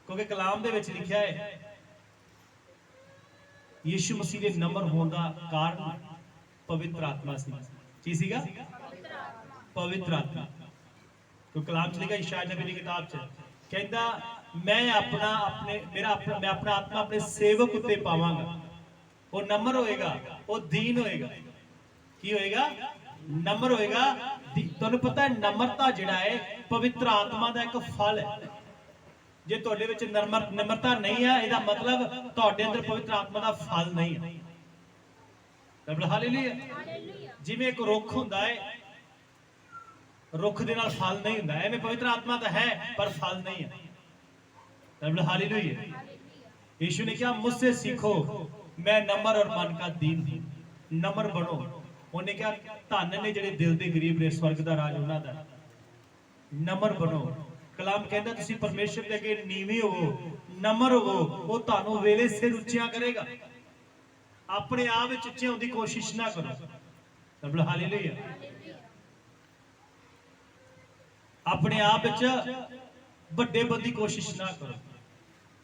ਕਿਉਂਕਿ ਕਲਾਮ ਦੇ ਵਿੱਚ ਲਿਖਿਆ ਹੈ, ਯਿਸੂ ਮਸੀਹ ਦੇ ਨਮਰ ਹੋਣ ਦਾ ਕਾਰਨ ਪਵਿੱਤਰ ਆਤਮਾ ਸੀ। ਕੀ ਸੀਗਾ? ਪਵਿੱਤਰ ਆਤਮਾ। ਕਿਉਂਕਿ ਕਲਾਮ ਚ ਲਿਖਿਆ, ਇਸ਼ਾਇਆ ਨਬੀ ਦੀ ਕਿਤਾਬ ਚ ਕਹਿੰਦਾ, ਮੈਂ ਆਪਣਾ ਆਤਮਾ ਆਪਣੇ ਸੇਵਕ ਉੱਤੇ ਪਾਵਾਂਗਾ। ਉਹ ਨਮਰ ਹੋਏਗਾ, ਉਹ ਦੀਨ ਹੋਏਗਾ। ਕੀ ਹੋਏਗਾ? ਨਮਰ ਹੋਏਗਾ। ਤੁਹਾਨੂੰ ਪਤਾ ਹੈ, ਨਮਰਤਾ ਜਿਹੜਾ ਹੈ ਪਵਿੱਤਰ ਆਤਮਾ ਦਾ ਇੱਕ ਫਲ ਹੈ। ਜੇ ਤੁਹਾਡੇ ਵਿੱਚ ਨਮਰਤਾ ਨਹੀਂ ਹੈ, ਇਹਦਾ ਮਤਲਬ ਤੁਹਾਡੇ ਅੰਦਰ ਪਵਿੱਤਰ ਆਤਮਾ ਦਾ ਫਲ ਨਹੀਂ ਹੈ। ਹਾਲੇਲੂਇਆ। ਜਿਵੇਂ ਇੱਕ ਰੁੱਖ ਹੁੰਦਾ ਹੈ, ਰੁੱਖ ਦੇ ਨਾਲ ਫਲ ਨਹੀਂ ਹੁੰਦਾ, ਐਵੇਂ ਪਵਿੱਤਰ ਆਤਮਾ ਤਾਂ ਹੈ ਪਰ ਫਲ ਨਹੀਂ ਹੈ। ਹਾਲੇਲੂਇਆ। यीशु ने क्या? मुझसे सीखो, मैं नम्र और मन का दीन हूं। नम्र बनो। ਉਹਨੇ ਕਿਹਾ ਧੰਨ ਨੇ ਜਿਹੜੇ ਦਿਲ ਦੇ ਗਰੀਬ ਨੇ, ਸਵਰਗ ਦਾ ਰਾਜ ਉਹਨਾਂ ਦਾ। ਨਮਰ ਬਣੋ। ਕਲਾਮ ਕਹਿੰਦਾ ਤੁਸੀਂ ਪਰਮੇਸ਼ਰ ਦੇ ਅੱਗੇ ਨੀਵੇਂ ਹੋਵੋ, ਨਮਰ ਹੋਵੋ, ਉਹ ਤੁਹਾਨੂੰ ਵੇਲੇ ਸਿਰ ਉੱਚਿਆਂ ਕਰੇਗਾ। ਆਪਣੇ ਆਪ ਵਿੱਚ ਉੱਚੇ ਹੋਣ ਦੀ ਕੋਸ਼ਿਸ਼ ਨਾ ਕਰੋ। ਹਾਲੇਲੂਇਆ। ਆਪਣੇ ਆਪ ਵਿੱਚ ਵੱਡੇ ਬੰਦੀ ਦੀ ਕੋਸ਼ਿਸ਼ ਨਾ ਕਰੋ,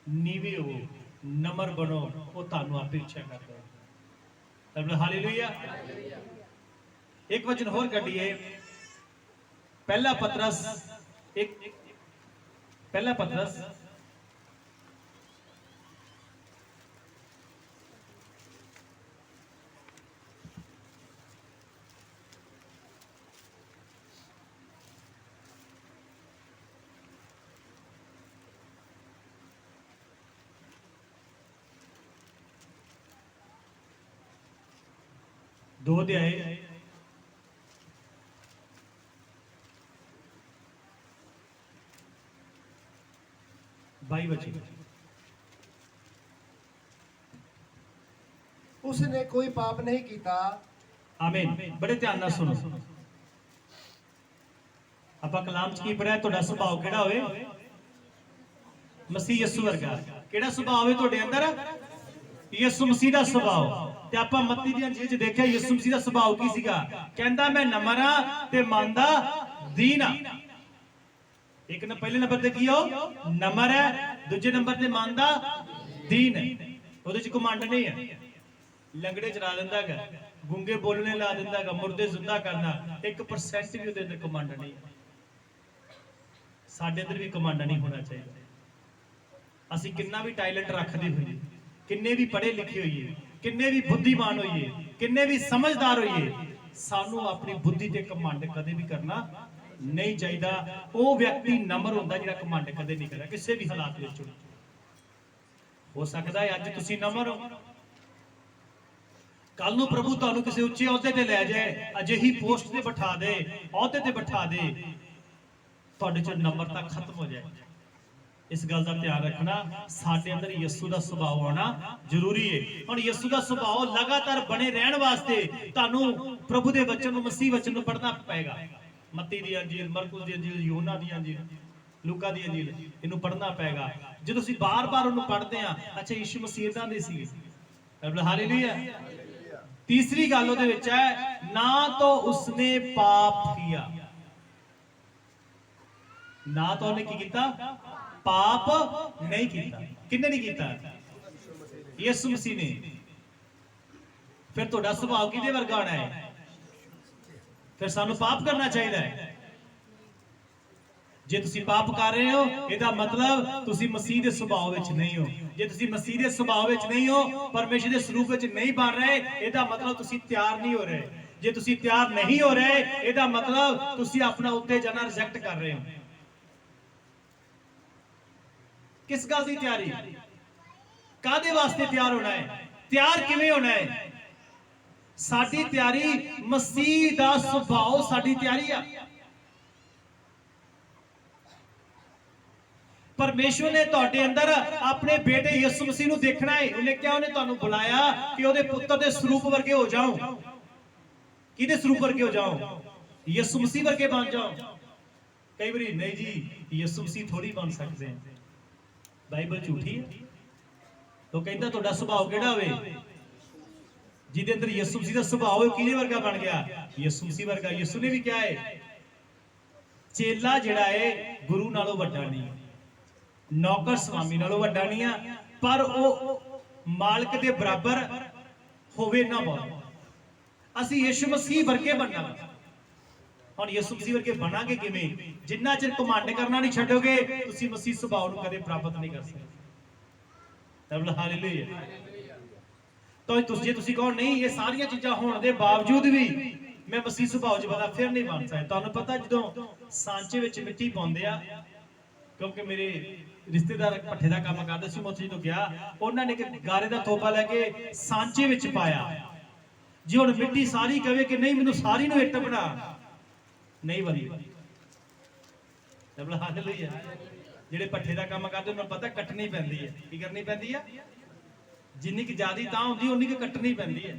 ਨੀਵੇਂ ਹੋਵੋ, ਨਮਰ ਬਣੋ, ਉਹ ਤੁਹਾਨੂੰ ਆਪੇ ਇੱਛਾ ਕਰਦਾ। ਹਾਲੇਲੂਇਆ। ਇੱਕ ਵਚਨ ਹੋਰ ਕੱਢੀਏ, ਪਹਿਲਾ ਪਤਰਸ 2 ਅਧਿਆਏ 22 वचन। उसने कोई पाप नहीं किया। आमीन। बड़े ध्यान ਨਾਲ ਸੁਣੋ। ਆਪਾਂ ਕਲਾਮ ਚ ਕੀ ਪੜਿਆ? ਤੁਹਾਡਾ ਸੁਭਾਅ ਕਿਹੜਾ ਹੋਵੇ? ਮਸੀਹ ਯਿਸੂ ਵਰਗਾ। ਕਿਹੜਾ ਸੁਭਾਅ ਹੋਵੇ ਤੁਹਾਡੇ ਅੰਦਰ? ਯਿਸੂ ਮਸੀਹ ਦਾ ਸੁਭਾਅ। ਤੇ ਆਪਾਂ ਮੱਤੀ ਦੀ ਅੰਜੀਲ ਚ ਦੇਖਿਆ ਯਿਸੂ ਮਸੀਹ ਦਾ ਸੁਭਾਅ ਕੀ ਸੀਗਾ? ਕਹਿੰਦਾ ਮੈਂ ਨਮਰ ਆ ਤੇ ਮਨ ਦਾ ਦੀਨ ਆ। ਇੱਕ ਨਾ ਪਹਿਲੇ ਨੰਬਰ ਤੇ ਕੀ ਹੋ? ਨਮਰ ਹੈ, ਦੂਜੇ ਨੰਬਰ ਤੇ ਮਨ ਦਾ ਦੀਨ ਹੈ। ਉਹਦੇ ਚ ਘਮੰਡ ਨਹੀਂ ਹੈ, ਲੰਗੜੇ ਚਰਾ ਦਿੰਦਾ ਹੈਗਾ, ਗੂੰਗੇ ਬੋਲਣੇ ਲਾ ਦਿੰਦਾ ਹੈਗਾ, ਮੁਰਦੇ ਜ਼ਿੰਦਾ ਕਰਨਾ। 1% ਵੀ ਉਹਦੇ ਅੰਦਰ ਕਮਾਂਡ ਨਹੀਂ ਹੈ। ਸਾਡੇ ਅੰਦਰ ਵੀ ਕਮਾਂਡ ਨਹੀਂ ਹੋਣਾ ਚਾਹੀਦਾ। ਅਸੀਂ ਕਿੰਨਾ ਵੀ ਟੈਲੈਂਟ ਰੱਖਦੇ ਹੋਈਏ, ਕਿੰਨੇ ਵੀ ਪੜ੍ਹੇ ਲਿਖੇ ਹੋਈਏ, ਕਿੰਨੇ ਵੀ ਬੁੱਧੀਮਾਨ ਹੋਈਏ, ਕਿੰਨੇ ਵੀ ਸਮਝਦਾਰ ਹੋਈਏ, ਸਾਨੂੰ ਆਪਣੀ ਬੁੱਧੀ ਤੇ ਕਮਾਂਡ ਕਦੇ ਵੀ ਕਰਨਾ ਨਹੀਂ ਚਾਹੀਦਾ। ਉਹ ਵਿਅਕਤੀ ਨਮਰ ਹੁੰਦਾ ਜਿਹੜਾ ਕਮਾਂਡ ਕਦੇ ਨਹੀਂ ਕਰਦਾ ਕਿਸੇ ਵੀ ਹਾਲਾਤ ਵਿੱਚ। ਹੋ ਸਕਦਾ ਹੈ ਅੱਜ ਤੁਸੀਂ ਨਮਰ ਹੋ, ਕੱਲ ਨੂੰ ਪ੍ਰਭੂ ਤੁਹਾਨੂੰ ਕਿਸੇ ਉੱਚੇ ਅਹੁਦੇ ਤੇ ਲੈ ਜਾਏ, ਅਜਿਹੀ ਪੋਸਟ ਤੇ ਬਿਠਾ ਦੇ, ਅਹੁਦੇ ਤੇ ਬਿਠਾ ਦੇ, ਤੁਹਾਡੇ ਚ ਨਮਰਤਾ ਖਤਮ ਹੋ ਜਾਏ। ਇਸ ਗੱਲ ਦਾ ਧਿਆਨ ਰੱਖਣਾ, ਸਾਡੇ ਅੰਦਰ ਯਿਸੂ ਦਾ ਸੁਭਾਅ ਆਉਣਾ ਜ਼ਰੂਰੀ ਹੈ। ਹੁਣ ਯਿਸੂ ਦਾ ਸੁਭਾਅ ਲਗਾਤਾਰ ਬਣੇ ਰਹਿਣ ਵਾਸਤੇ ਤੁਹਾਨੂੰ ਪ੍ਰਭੂ ਦੇ ਵਚਨ ਨੂੰ, ਮਸੀਹ ਵਚਨ ਨੂੰ ਪੜ੍ਹਨਾ ਪਏਗਾ। ਮੱਤੀ ਦੀ ਅੰਜੀਲ, ਮਰਕੁਸ ਦੀ ਅੰਜੀਲ, ਯੋਹਨਾ ਦੀ ਅੰਜੀਲ, ਲੂਕਾ ਦੀ ਅੰਜੀਲ, ਇਹਨੂੰ ਪੜ੍ਹਨਾ ਪਏਗਾ। ਜਦੋਂ ਅਸੀਂ ਬਾਰ-ਬਾਰ ਉਹਨੂੰ ਪੜ੍ਹਦੇ ਆ, ਅੱਛਾ ਯਿਸੂ ਮਸੀਹ ਇਦਾਂ ਦੇ ਸੀ। ਹਾਲੇਲੂਇਆ। ਤੀਸਰੀ ਗੱਲ ਉਹਦੇ ਵਿੱਚ ਹੈ, ਨਾ ਤਾਂ ਉਸਨੇ ਪਾਪ ਕੀਆ, ਨਾ ਤਾਂ ਉਹਨੇ ਕੀ ਕੀਤਾ, ਪਾਪ ਨਹੀਂ ਕੀਤਾ। ਕਿੰਨੇ ਨਹੀਂ ਕੀਤਾ? ਯਿਸੂ ਮਸੀਹ ਨੇ। ਫਿਰ ਤੁਹਾਡਾ ਸੁਭਾਅ ਕਿਹਦੇ ਵਰਗਾ ਹੋਣਾ ਹੈ? ਫਿਰ ਸਾਨੂੰ ਪਾਪ ਕਰਨਾ ਚਾਹੀਦਾ ਹੈ। ਜੇ ਤੁਸੀਂ ਪਾਪ ਕਰ ਰਹੇ ਹੋ, ਇਹਦਾ ਮਤਲਬ ਤੁਸੀਂ ਮਸੀਹ ਦੇ ਸੁਭਾਅ ਵਿੱਚ ਨਹੀਂ ਹੋ। ਜੇ ਤੁਸੀਂ ਮਸੀਹ ਦੇ ਸੁਭਾਅ ਵਿੱਚ ਨਹੀਂ ਹੋ, ਪਰਮੇਸ਼ਰ ਦੇ ਸਰੂਪ ਵਿੱਚ ਨਹੀਂ ਬਣ ਰਹੇ, ਇਹਦਾ ਮਤਲਬ ਤੁਸੀਂ ਤਿਆਰ ਨਹੀਂ ਹੋ ਰਹੇ। ਜੇ ਤੁਸੀਂ ਤਿਆਰ ਨਹੀਂ ਹੋ ਰਹੇ, ਇਹਦਾ ਮਤਲਬ ਤੁਸੀਂ ਆਪਣਾ ਉੱਤੇ ਜਾਣਾ ਰਿਜੈਕਟ ਕਰ ਰਹੇ ਹੋ। ਕਿਸ ਗੱਲ ਦੀ ਤਿਆਰੀ? ਕਾਦੇ ਵਾਸਤੇ ਤਿਆਰ ਹੋਣਾ ਹੈ? ਤਿਆਰ ਕਿਵੇਂ ਹੋਣਾ ਹੈ? ਸਾਡੀ ਤਿਆਰੀ ਮਸੀਹ ਦਾ ਸੁਭਾਅ ਸਾਡੀ ਤਿਆਰੀ ਆ। ਪਰਮੇਸ਼ਵਰ ਨੇ ਤੁਹਾਡੇ ਅੰਦਰ ਆਪਣੇ ਬੇਟੇ ਯਿਸੂ ਮਸੀਹ ਨੂੰ ਦੇਖਣਾ ਹੈ। ਉਹਨੇ ਕਿਹਾ, ਉਹਨੇ ਤੁਹਾਨੂੰ ਬੁਲਾਇਆ ਕਿ ਉਹਦੇ ਪੁੱਤਰ ਦੇ ਸਰੂਪ ਵਰਗੇ ਹੋ ਜਾਓ। ਕਿਹਦੇ ਸਰੂਪ ਵਰਗੇ ਹੋ ਜਾਓ? ਯਿਸੂ ਮਸੀਹ ਵਰਗੇ ਬਣ ਜਾਓ। ਕਈ ਵਾਰੀ ਨਹੀਂ ਜੀ, ਯਿਸੂ ਮਸੀਹ ਥੋੜੀ ਬਣ ਸਕਦੇ ਆ, ਬਾਈਬਲ ਝੂਠੀ ਹੈ। ਉਹ ਕਹਿੰਦਾ ਤੁਹਾਡਾ ਸੁਭਾਅ ਕਿਹੜਾ ਹੋਵੇ? ਜਿਹਦੇ ਅੰਦਰ ਯਿਸੂ ਮਸੀਹ ਦਾ ਸੁਭਾਅ ਹੋਵੇ, ਕਿਹਦੇ ਵਰਗਾ ਬਣ ਗਿਆ? ਯਿਸੂ ਮਸੀਹ ਵਰਗਾ। ਯਿਸੂ ਨੇ ਵੀ ਕਿਹਾ ਹੈ, ਚੇਲਾ ਜਿਹੜਾ ਹੈ ਗੁਰੂ ਨਾਲੋਂ ਵੱਡਾ ਨਹੀਂ, ਨੌਕਰ ਸਵਾਮੀ ਨਾਲੋਂ ਵੱਡਾ ਨਹੀਂ ਆ, ਪਰ ਉਹ ਮਾਲਕ ਦੇ ਬਰਾਬਰ ਹੋਵੇ ਨਾ ਬਹੁਤ। ਅਸੀਂ ਯਿਸੂ ਮਸੀਹ ਵਰਗੇ ਬਣਨਾ। ਹੁਣ ਯਿਸੂ ਮਸੀਹ ਵਰਗੇ ਬਣਾਂਗੇ ਕਿਵੇਂ? ਜਿੰਨਾ ਚਿਰ ਕਮਾਂਡ ਕਰਨਾ ਨਹੀਂ ਛੱਡੋਗੇ, ਤੁਸੀਂ ਮਸੀਹ ਸੁਭਾਅ ਨੂੰ ਕਦੇ ਪ੍ਰਾਪਤ ਨਹੀਂ ਕਰ ਸਕਦੇ। ਹਾਲੇਲੂਇਆ। ਤਾਂ ਜੇ ਤੁਸੀਂ ਕਹੋ ਨਹੀਂ, ਇਹ ਸਾਰੀਆਂ ਚੀਜ਼ਾਂ ਹੋਣ ਦੇ ਬਾਵਜੂਦ ਵੀ ਮੈਂ ਮਸੀਹ ਸੁਭਾਅ 'ਚ ਬਣਾ, ਫਿਰ ਨਹੀਂ ਬਣ ਸਕਦਾ। ਤੁਹਾਨੂੰ ਪਤਾ, ਜਦੋਂ ਸਾਂਚੇ ਵਿੱਚ ਮਿੱਟੀ ਪਾਉਂਦੇ ਆ, ਕਿਉਂਕਿ ਮੇਰੇ ਰਿਸ਼ਤੇਦਾਰ ਭੱਠੇ ਦਾ ਕੰਮ ਕਰਦੇ ਸੀ, ਮੈਂ ਉੱਥੇ ਜਦੋਂ ਗਿਆ, ਉਹਨਾਂ ਨੇ ਇੱਕ ਗਾਰੇ ਦਾ ਥੋਪਾ ਲੈ ਕੇ ਸਾਂਚੇ ਵਿੱਚ ਪਾਇਆ। ਜੇ ਹੁਣ ਮਿੱਟੀ ਸਾਰੀ ਕਹੇ ਕਿ ਨਹੀਂ ਮੈਨੂੰ ਸਾਰੀ ਨੂੰ ਇੱਟ ਬਣਾ, ਨਹੀਂ ਬਣੀ। ਹਾਲੇਲੂਇਆ। ਜਿਹੜੇ ਭੱਠੇ ਦਾ ਕੰਮ ਕਰਦੇ ਉਹਨਾਂ ਨੂੰ ਪਤਾ ਕੱਟਣੀ ਪੈਂਦੀ ਹੈ। ਕੀ ਕਰਨੀ ਪੈਂਦੀ ਹੈ? ਜਿੰਨੀ ਕਿ ਜ਼ਿਆਦੀ ਤਾਂ ਹੁੰਦੀ, ਉਨੀ ਕਿ ਕੱਟਣੀ ਪੈਂਦੀ ਹੈ।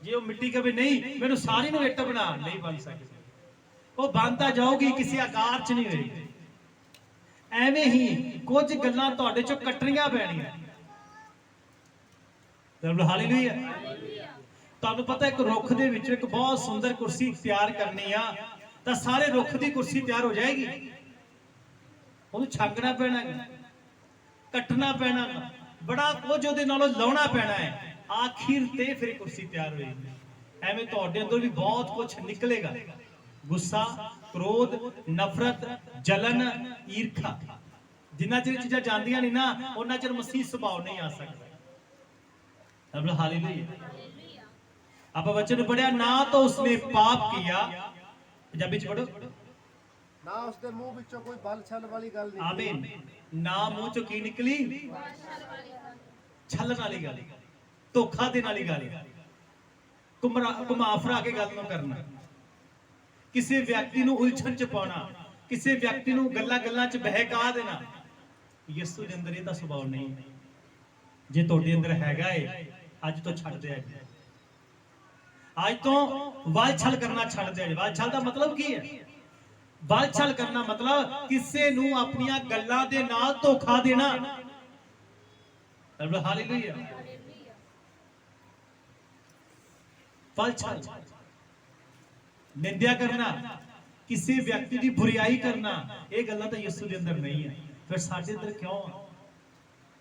ਜੇ ਉਹ ਮਿੱਟੀ ਕਹੇ ਨਹੀਂ ਮੈਨੂੰ ਸਾਰੀ ਨੂੰ ਇੱਟ ਬਣਾ, ਨਹੀਂ ਬਣ ਸਕਦੀ। ਉਹ ਬਣਦਾ ਜਾਊਗੀ, ਕਿਸੇ ਆਕਾਰ 'ਚ ਨਹੀਂ ਹੋਏਗੀ। ਐਵੇਂ ਹੀ ਕੁਝ ਗੱਲਾਂ ਤੁਹਾਡੇ ਚੋਂ ਕੱਟਣੀਆਂ ਪੈਣੀਆਂ। ਹਾਲੇਲੂਇਆ। ਤੁਹਾਨੂੰ ਪਤਾ, ਇੱਕ ਰੁੱਖ ਦੇ ਵਿੱਚ ਇੱਕ ਬਹੁਤ ਸੁੰਦਰ ਕੁਰਸੀ ਤਿਆਰ ਕਰਨੀ ਆ, ਤਾਂ ਸਾਰੇ ਰੁੱਖ ਦੀ ਕੁਰਸੀ ਤਿਆਰ ਹੋ ਜਾਏਗੀ। ਉਹਨੂੰ ਛਾਂਗਣਾ ਪੈਣਾ, ਕੱਟਣਾ ਪੈਣਾ, ਬੜਾ ਕੁਝ ਉਹਦੇ ਨਾਲੋਂ ਲਾਉਣਾ ਪੈਣਾ ਹੈ, ਆਖਿਰ ਤੇ ਫਿਰ ਕੁਰਸੀ ਤਿਆਰ ਹੋਏਗੀ। ਐਵੇਂ ਤੁਹਾਡੇ ਅੰਦਰ ਵੀ ਬਹੁਤ ਕੁਝ ਨਿਕਲੇਗਾ। ਗੁੱਸਾ, ਕ੍ਰੋਧ, ਨਫ਼ਰਤ, ਜਲਨ, ਈਰਖਾ, ਜਿੰਨਾ ਚਿਰ ਚੀਜ਼ਾਂ ਜਾਂਦੀਆਂ ਨਹੀਂ ਨਾ, ਉਹਨਾਂ ਚਿਰ ਮਸੀਹ ਸੁਭਾਅ ਨਹੀਂ ਆ ਸਕਦਾ। ਹਾਲੇਲੂਇਆ। ਆਪਾਂ ਬੱਚੇ ਨੂੰ ਪੜਿਆ, ਨਾ ਤਾਂ ਉਸਨੇ ਪਾਪ ਕੀਆ, ਪੰਜਾਬੀ ਚ ਪੜੋ, ਨਾ ਉਸਦੇ ਮੂੰਹ ਵਿੱਚੋਂ ਕੋਈ ਬਲ ਛਲ ਵਾਲੀ ਗੱਲ ਨਿਕਲੀ। ਆਮੀਨ। ਨਾ ਮੂੰਹ ਚੋਂ ਕੀ ਨਿਕਲੀ? ਛਲਣ ਵਾਲੀ ਗੱਲ, ਧੋਖਾ ਦੇਣ ਵਾਲੀ ਗੱਲ, ਘੁਮਾ ਫਰਾ ਕੇ ਗੱਲ ਨੂੰ ਕਰਨਾ, ਕਿਸੇ ਵਿਅਕਤੀ ਨੂੰ ਉਲਝਣ ਚ ਪਾਉਣਾ, ਕਿਸੇ ਵਿਅਕਤੀ ਨੂੰ ਗੱਲਾਂ ਚ ਬਹਿਕਾ ਦੇਣਾ। ਯਿਸੂ ਦੇ ਅੰਦਰ ਇਹਦਾ ਸੁਭਾਅ ਨਹੀਂ। ਜੇ ਤੁਹਾਡੇ ਅੰਦਰ ਹੈਗਾ ਏ, ਅੱਜ ਤੋਂ ਛੱਡ ਦਿਆ ਜੀ। ਅੱਜ ਤੋਂ ਵਾਲ ਛਲ ਕਰਨਾ ਛੱਡ ਦਿਆ ਜੀ। ਵਾਲ ਛਲ ਦਾ ਮਤਲਬ ਕੀ ਹੈ? ਵਾਲ ਛਲ ਕਰਨਾ ਮਤਲਬ ਕਿਸੇ ਨੂੰ ਆਪਣੀਆਂ ਗੱਲਾਂ ਦੇ ਨਾਲ ਧੋਖਾ ਦੇਣਾ। ਹਾਲੇਲੂਇਆ। ਵਾਲ ਛਲ, ਨਿੰਦਿਆ ਕਰਨਾ, ਕਿਸੇ ਵਿਅਕਤੀ ਦੀ ਬੁਰਾਈ ਕਰਨਾ, ਇਹ ਗੱਲਾਂ ਤਾਂ ਯਿਸੂ ਦੇ ਅੰਦਰ ਨਹੀਂ ਹੈ। ਫਿਰ ਸਾਡੇ ਅੰਦਰ ਕਿਉਂ ਆ?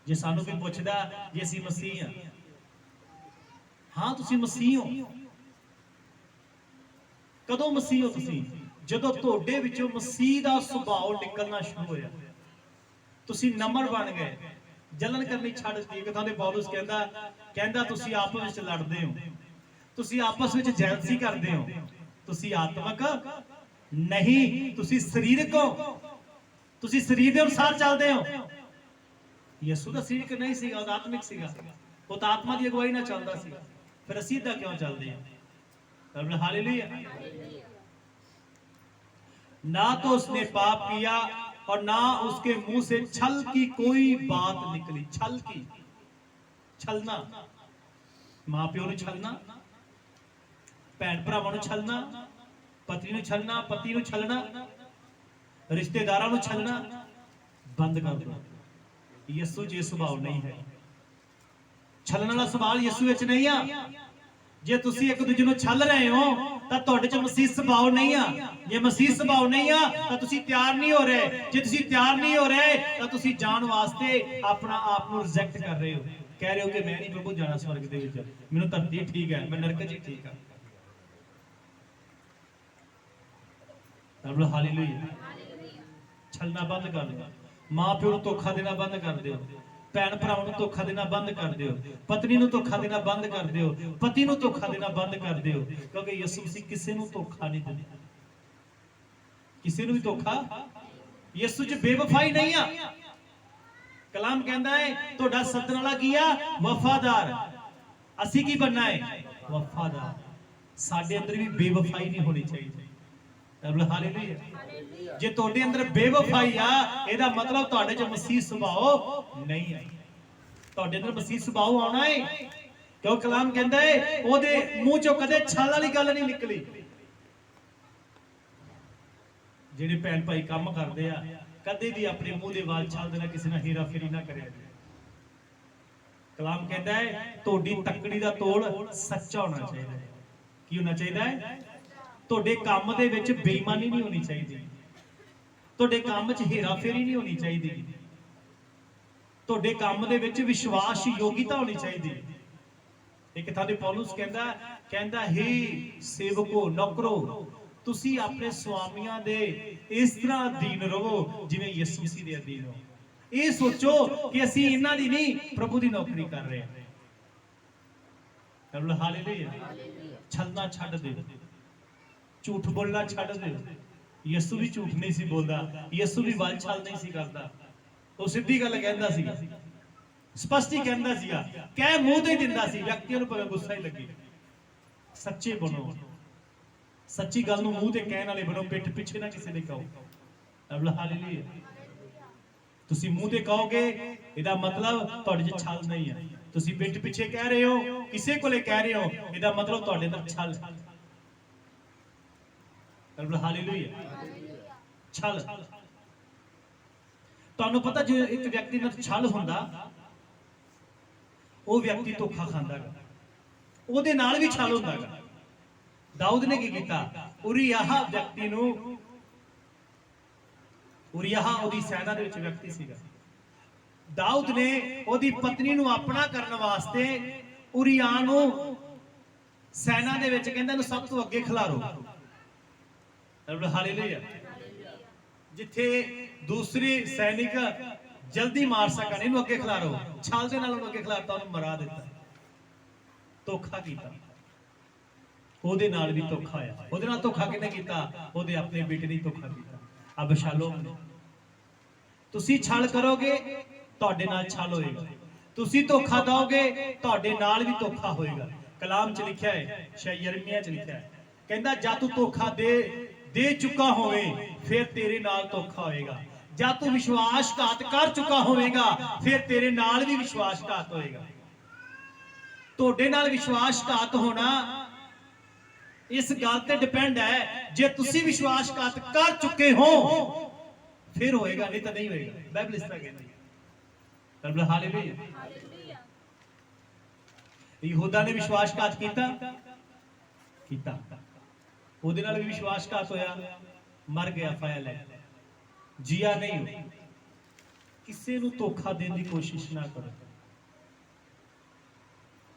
ਜੇ ਸਾਨੂੰ ਕੋਈ ਪੁੱਛਦਾ ਜੇ ਅਸੀਂ ਮਸੀਹ ਹਾਂ, ਹਾਂ ਤੁਸੀਂ ਮਸੀਹ ਹੋ, ਕਦੋਂ ਮਸੀਹ ਹੋ ਤੁਸੀਂ? ਜਦੋਂ ਤੁਹਾਡੇ ਵਿੱਚੋਂ ਮਸੀਹ ਦਾ ਸੁਭਾਅ ਨਿਕਲਣਾ ਸ਼ੁਰੂ ਹੋਇਆ, ਤੁਸੀਂ ਨਮਰ ਬਣ ਗਏ, ਜਲਨ ਕਰਨੀ ਛੱਡ ਦਿੱਤੀ। ਇੱਕ ਥਾਂ ਤੇ ਪੌਲਸ ਕਹਿੰਦਾ ਤੁਸੀਂ ਆਪਸ ਵਿੱਚ ਲੜਦੇ ਹੋ, ਤੁਸੀਂ ਆਪਸ ਵਿੱਚ ਜੈਲਸੀ ਕਰਦੇ ਹੋ, ਤੁਸੀਂ ਆਤਮਿਕ ਨਹੀਂ, ਤੁਸੀਂ ਸਰੀਰਕ ਹੋ, ਤੁਸੀਂ ਸਰੀਰ ਦੇ ਅਨੁਸਾਰ ਚੱਲਦੇ ਹੋ। ਯਿਸੂ ਦਾ ਸਰੀਰਕ ਨਹੀਂ ਸੀਗਾ, ਉਹ ਆਤਮਿਕ ਸੀਗਾ, ਉਹ ਤਾਂ ਆਤਮਾ ਦੀ ਅਗਵਾਈ ਨਾਲ ਚੱਲਦਾ ਸੀ। ਫਿਰ ਅਸੀਂ ਇਦਾਂ ਕਿਉਂ ਚੱਲਦੇ ਹਾਂ? हालेलुया। ना तो उसने पाप किया और ना उसके मुंह से छल की कोई बात निकली। छल की, छलना, मां प्यो ਨੂੰ ਛਲਣਾ, ਭੈਣ ਭਰਾਵਾਂ ਨੂੰ ਛਲਣਾ, ਪਤਨੀ ਨੂੰ ਛਲਣਾ, ਪਤੀ ਨੂੰ ਛਲਣਾ, ਰਿਸ਼ਤੇਦਾਰਾਂ ਨੂੰ ਛਲਣਾ ਬੰਦ ਕਰ ਦਿਓ। ਯਿਸੂ ਜੀ ਸੁਭਾਅ ਨਹੀਂ ਹੈ, ਛਲਣ ਵਾਲਾ ਸੁਭਾਅ ਯਿਸੂ ਵਿੱਚ ਨਹੀਂ ਆ। ਜੇ ਤੁਸੀਂ ਇੱਕ ਦੂਜੇ ਨੂੰ ਛਲ ਰਹੇ ਹੋ ਤਾਂ ਤੁਹਾਡੇ ਚ ਮਸੀਹ ਸੁਭਾਅ ਨਹੀਂ ਆ। ਜੇ ਮਸੀਹ ਸੁਭਾਅ ਨਹੀਂ ਆ ਤਾਂ ਤੁਸੀਂ ਤਿਆਰ ਨਹੀਂ ਹੋ ਰਹੇ। ਜੇ ਤੁਸੀਂ ਤਿਆਰ ਨਹੀਂ ਹੋ ਰਹੇ ਤਾਂ ਤੁਸੀਂ ਜਾਣ ਵਾਸਤੇ ਆਪਣਾ ਆਪ ਨੂੰ ਰਿਜੈਕਟ ਕਰ ਰਹੇ ਹੋ, ਕਹਿ ਰਹੇ ਹੋ ਕਿ ਮੈਂ ਨਹੀਂ ਪ੍ਰਭੂ ਜਾਣਾ ਸਵਰਗ ਦੇ ਵਿੱਚ, ਮੈਨੂੰ ਧਰਤੀ ਠੀਕ ਹੈ, ਮੈਂ ਨਰਕ ਜੀ ਠੀਕ ਆ। ਹਾਲੇਲੂਇਆ। ਛਲਣਾ ਬੰਦ ਕਰ ਦਿਓ, ਮਾਂ ਪਿਓ ਨੂੰ ਧੋਖਾ ਦੇਣਾ ਬੰਦ ਕਰ ਦਿਓ, ਭੈਣ ਭਰਾਵਾਂ ਨੂੰ ਧੋਖਾ ਦੇਣਾ ਬੰਦ ਕਰ ਦਿਓ, ਪਤਨੀ ਨੂੰ ਧੋਖਾ ਦੇਣਾ ਬੰਦ ਕਰ ਦਿਓ, ਪਤੀ ਨੂੰ ਧੋਖਾ ਦੇਣਾ ਬੰਦ ਕਰ ਦਿਓ, ਕਿਉਂਕਿ ਯਿਸੂ ਮਸੀਹ ਕਿਸੇ ਨੂੰ ਧੋਖਾ ਨਹੀਂ ਦਿੰਦਾ। ਕਿਸੇ ਨੂੰ ਵੀ ਧੋਖਾ, ਯਿਸੂ 'ਚ ਬੇਵਫਾਈ ਨਹੀਂ ਆ। ਕਲਾਮ ਕਹਿੰਦਾ ਹੈ ਤੁਹਾਡਾ ਸੱਦਣ ਵਾਲਾ ਕੀ ਆ? ਵਫਾਦਾਰ। ਅਸੀਂ ਕੀ ਬਣਨਾ ਹੈ? ਵਫਾਦਾਰ। ਸਾਡੇ ਅੰਦਰ ਵੀ ਬੇਵਫਾਈ ਨਹੀਂ ਹੋਣੀ ਚਾਹੀਦੀ। ਹਾਲੇਲੂਇਆ। ਜੇ ਤੁਹਾਡੇ ਅੰਦਰ ਬੇਵਫਾਈ ਆ, ਇਹਦਾ ਮਤਲਬ ਤੁਹਾਡੇ 'ਚ ਮਸੀਹ ਸੁਭਾਅ ਨਹੀਂ ਹੈ। ਤੁਹਾਡੇ ਅੰਦਰ ਮਸੀਹ ਸੁਭਾਅ ਆਉਣਾ ਹੈ, ਕਿਉਂ ਕਲਾਮ ਕਹਿੰਦਾ ਹੈ ਉਹਦੇ ਮੂੰਹ 'ਚੋਂ ਕਦੇ ਛਲ ਵਾਲੀ ਗੱਲ ਨਹੀਂ ਨਿਕਲੀ। ਜਿਹੜੇ ਭੈਣ ਭਾਈ ਕੰਮ ਕਰਦੇ ਆ, ਕਦੇ ਵੀ ਆਪਣੇ ਮੂੰਹ ਦੇ ਵਾਲ ਛਲ ਦੇਣਾ, ਕਿਸੇ ਨਾਲ ਹੀਰਾ ਫੇਰੀ ਨਾ ਕਰਿਆ। ਕਲਾਮ ਕਹਿੰਦਾ ਹੈ ਤੁਹਾਡੀ ਤੱਕੜੀ ਦਾ ਤੋੜ ਸੱਚਾ ਹੋਣਾ ਚਾਹੀਦਾ ਹੈ। ਕੀ ਹੋਣਾ ਚਾਹੀਦਾ ਹੈ? ਤੁਹਾਡੇ ਕੰਮ ਦੇ ਵਿੱਚ ਬੇਈਮਾਨੀ ਨਹੀਂ ਹੋਣੀ ਚਾਹੀਦੀ, ਤੁਹਾਡੇ ਕੰਮ 'ਚ ਹੀਰਾ ਫੇਰੀ ਨਹੀਂ ਹੋਣੀ ਚਾਹੀਦੀ, ਤੁਹਾਡੇ ਕੰਮ ਦੇ ਵਿੱਚ ਵਿਸ਼ਵਾਸ ਯੋਗਤਾ ਹੋਣੀ ਚਾਹੀਦੀ। ਇੱਕ ਥਾਂ ਤੇ ਪੌਲਸ ਕਹਿੰਦਾ ਹੀ ਸੇਵਕੋ, ਨੌਕਰੋ, ਤੁਸੀਂ ਆਪਣੇ ਸੁਆਮੀਆਂ ਦੇ ਇਸ ਤਰ੍ਹਾਂ ਅਧੀਨ ਰਹੋ ਜਿਵੇਂ ਯਿਸੂ ਮਸੀਹ ਦੇ ਅਧੀਨ ਹੋ। ਇਹ ਸੋਚੋ ਕਿ ਅਸੀਂ ਇਹਨਾਂ ਦੀ ਨਹੀਂ, ਪ੍ਰਭੂ ਦੀ ਨੌਕਰੀ ਕਰ ਰਹੇ ਹਾਂ। ਹਾਲੇਲੂਇਆ। ਛਲਣਾ ਛੱਡ ਦਿਓ, ਝੂਠ ਬੋਲਣਾ ਛੱਡ ਦਿਓ। ਯਿਸੂ ਵੀ ਝੂਠ ਨਹੀਂ ਸੀ ਬੋਲਦਾ, ਯਿਸੂ ਵੀ ਵੱਲ ਛਲ ਨਹੀਂ ਸੀ ਕਰਦਾ। ਉਹ ਸਿੱਧੀ ਗੱਲ ਕਹਿੰਦਾ ਸੀਗਾ, ਸਪਸ਼ਟ ਹੀ ਕਹਿੰਦਾ ਸੀਗਾ, ਕਹਿ ਮੂੰਹ ਤੇ ਦਿੰਦਾ ਸੀ, ਵਿਅਕਤੀਆਂ ਨੂੰ ਭਾਵੇਂ ਗੁੱਸਾ ਹੀ ਲੱਗੇ। ਸੱਚੇ ਬਣੋ, ਸੱਚੀ ਗੱਲ ਨੂੰ ਮੂੰਹ ਤੇ ਕਹਿਣ ਵਾਲੇ ਬਣੋ, ਪਿੱਠ ਪਿੱਛੇ ਨਾ ਕਿਸੇ ਦੇ ਕਹੋ। ਹਾਲੇਲੂਇਆ। ਤੁਸੀਂ ਮੂੰਹ ਤੇ ਕਹੋਗੇ, ਇਹਦਾ ਮਤਲਬ ਤੁਹਾਡੇ 'ਚ ਛਲ ਨਹੀਂ ਹੈ। ਤੁਸੀਂ ਪਿੱਠ ਪਿੱਛੇ ਕਹਿ ਰਹੇ ਹੋ, ਕਿਸੇ ਕੋਲੇ ਕਹਿ ਰਹੇ ਹੋ, ਇਹਦਾ ਮਤਲਬ ਤੁਹਾਡੇ ਅੰਦਰ ਛਲ। ਹਾਲੇਲੂਇਆ। ਛਲ। ਤੁਹਾਨੂੰ ਪਤਾ ਜੇ ਇੱਕ ਵਿਅਕਤੀ ਨਾਲ ਛਲ ਹੁੰਦਾ, ਉਹ ਵਿਅਕਤੀ ਧੋਖਾ ਖਾਂਦਾ ਹੈ, ਉਹਦੇ ਨਾਲ ਵੀ ਛਲ ਹੁੰਦਾ ਹੈ। ਦਾਊਦ ਨੇ ਕੀ ਕੀਤਾ? ਉਰੀਆਹ ਵਿਅਕਤੀ ਨੂੰ, ਉਰੀਆਹ ਉਹਦੀ ਸੈਨਾ ਦੇ ਵਿੱਚ ਵਿਅਕਤੀ ਸੀਗਾ। ਦਾਊਦ ਨੇ ਉਹਦੀ ਪਤਨੀ ਨੂੰ ਆਪਣਾ ਕਰਨ ਵਾਸਤੇ ਉਰੀਆਹ ਨੂੰ ਸੈਨਾ ਦੇ ਵਿੱਚ ਕਹਿੰਦਾ ਇਹਨੂੰ ਸਭ ਤੋਂ ਅੱਗੇ ਖਿਲਾਰੋ। ਹਾਲੇਲੂਇਆ। ਜਿੱਥੇ ਦੂਸਰੇ ਸੈਨਿਕ ਜਲਦੀ ਮਾਰ ਸਕਣ, ਇਹਨੂੰ ਅੱਗੇ ਖਿਲਾਰੋ। ਛਾਲ ਦੇ ਨਾਲ ਉਹਨੂੰ ਅੱਗੇ ਖਿਲਾਰਤਾ, ਉਹਨੂੰ ਮਰਾ ਦਿੱਤਾ। ਧੋਖਾ ਕੀਤਾ, ਉਹਦੇ ਨਾਲ ਵੀ ਧੋਖਾ ਹੋਇਆ। ਉਹਦੇ ਨਾਲ ਧੋਖਾ ਕਿਹਨੇ ਕੀਤਾ? ਉਹਦੇ ਆਪਣੇ ਬੇਟੇ ਨੇ ਧੋਖਾ ਕੀਤਾ, ਅਬਸ਼ਾਲੋਮ ਨੇ। ਤੁਸੀਂ ਛਲ ਕਰੋਗੇ, ਤੁਹਾਡੇ ਨਾਲ ਛਲ ਹੋਏਗਾ। ਤੁਸੀਂ ਧੋਖਾ ਦਿਓਗੇ, ਤੁਹਾਡੇ ਨਾਲ ਵੀ ਧੋਖਾ ਹੋਏਗਾ। ਕਲਾਮ 'ਚ ਲਿਖਿਆ ਹੈ, ਸ਼ਾਇਦ ਯਰਮੀਆ 'ਚ ਲਿਖਿਆ ਹੈ, ਕਹਿੰਦਾ ਜਦ ਤੂੰ ਧੋਖਾ ਦੇ ਚੁੱਕਾ ਹੋਵੇ, ਫਿਰ ਤੇਰੇ ਨਾਲ ਧੋਖਾ ਹੋਏਗਾ। ਜਦ ਤੂੰ ਵਿਸ਼ਵਾਸਘਾਤ ਕਰ ਚੁੱਕਾ ਹੋਵੇਗਾ, ਫਿਰ ਤੇਰੇ ਨਾਲ ਵੀ ਵਿਸ਼ਵਾਸਘਾਤ ਹੋਏਗਾ। ਤੁਹਾਡੇ ਨਾਲ ਵਿਸ਼ਵਾਸਘਾਤ ਹੋਣਾ ਇਸ ਗੱਲ ਤੇ ਡਿਪੈਂਡ ਹੈ, ਜੇ ਤੁਸੀਂ ਵਿਸ਼ਵਾਸਘਾਤ ਕਰ ਚੁੱਕੇ ਹੋ ਫਿਰ ਹੋਏਗਾ, ਨਹੀਂ ਤਾਂ ਨਹੀਂ ਹੋਏਗਾ। ਬਾਈਬਲ ਇਸ ਤਰ੍ਹਾਂ ਕਹਿੰਦੀ ਹੈ। ਹਾਲੇਲੂਇਆ। ਯਹੂਦਾ ਨੇ ਵਿਸ਼ਵਾਸਘਾਤ ਕੀਤਾ, ਉਹਦੇ ਨਾਲ ਵੀ ਵਿਸ਼ਵਾਸਘਾਤ ਹੋਇਆ, ਮਰ ਗਿਆ, ਫਾਇਆ ਲੈ ਜੀਆ ਨਹੀਂ। ਕਿਸੇ ਨੂੰ ਧੋਖਾ ਦੇਣ ਦੀ ਕੋਸ਼ਿਸ਼ ਨਾ ਕਰੋ।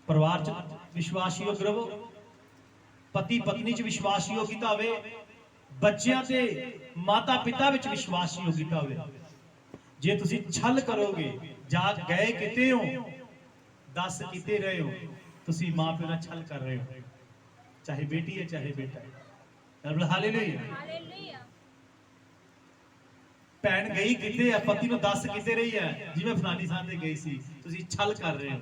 ਪਰਿਵਾਰ 'ਚ ਵਿਸ਼ਵਾਸਯੋਗ ਰਹੋ, ਪਤੀ ਪਤਨੀ 'ਚ ਵਿਸ਼ਵਾਸਯੋਗਤਾ ਹੋਵੇ, ਬੱਚਿਆਂ ਤੇ ਮਾਤਾ ਪਿਤਾ ਵਿੱਚ ਵਿਸ਼ਵਾਸਯੋਗਤਾ ਹੋਵੇ। ਜੇ ਤੁਸੀਂ ਛਲ ਕਰੋਗੇ, ਜਾ ਗਏ ਕਿਤੇ ਹੋ, ਦੱਸ ਕਿਤੇ ਰਹੇ ਹੋ, ਤੁਸੀਂ ਮਾਂ ਪਿਓ ਨਾਲ ਛਲ ਕਰ ਰਹੇ ਹੋ, ਚਾਹੇ ਬੇਟੀ ਹੈ ਚਾਹੇ ਬੇਟਾ ਹੈ। ਹਾਲੇਲੂਇਆ। ਭੈਣ ਗਈ ਕਿਤੇ ਆ, ਪਤੀ ਨੂੰ ਦੱਸ ਕਿਤੇ ਰਹੀ ਹੈ, ਜਿਵੇਂ ਫਲਾਨੀ ਥਾਂ ਤੇ ਗਈ ਸੀ, ਤੁਸੀਂ ਛਲ ਕਰ ਰਹੇ ਹੋ।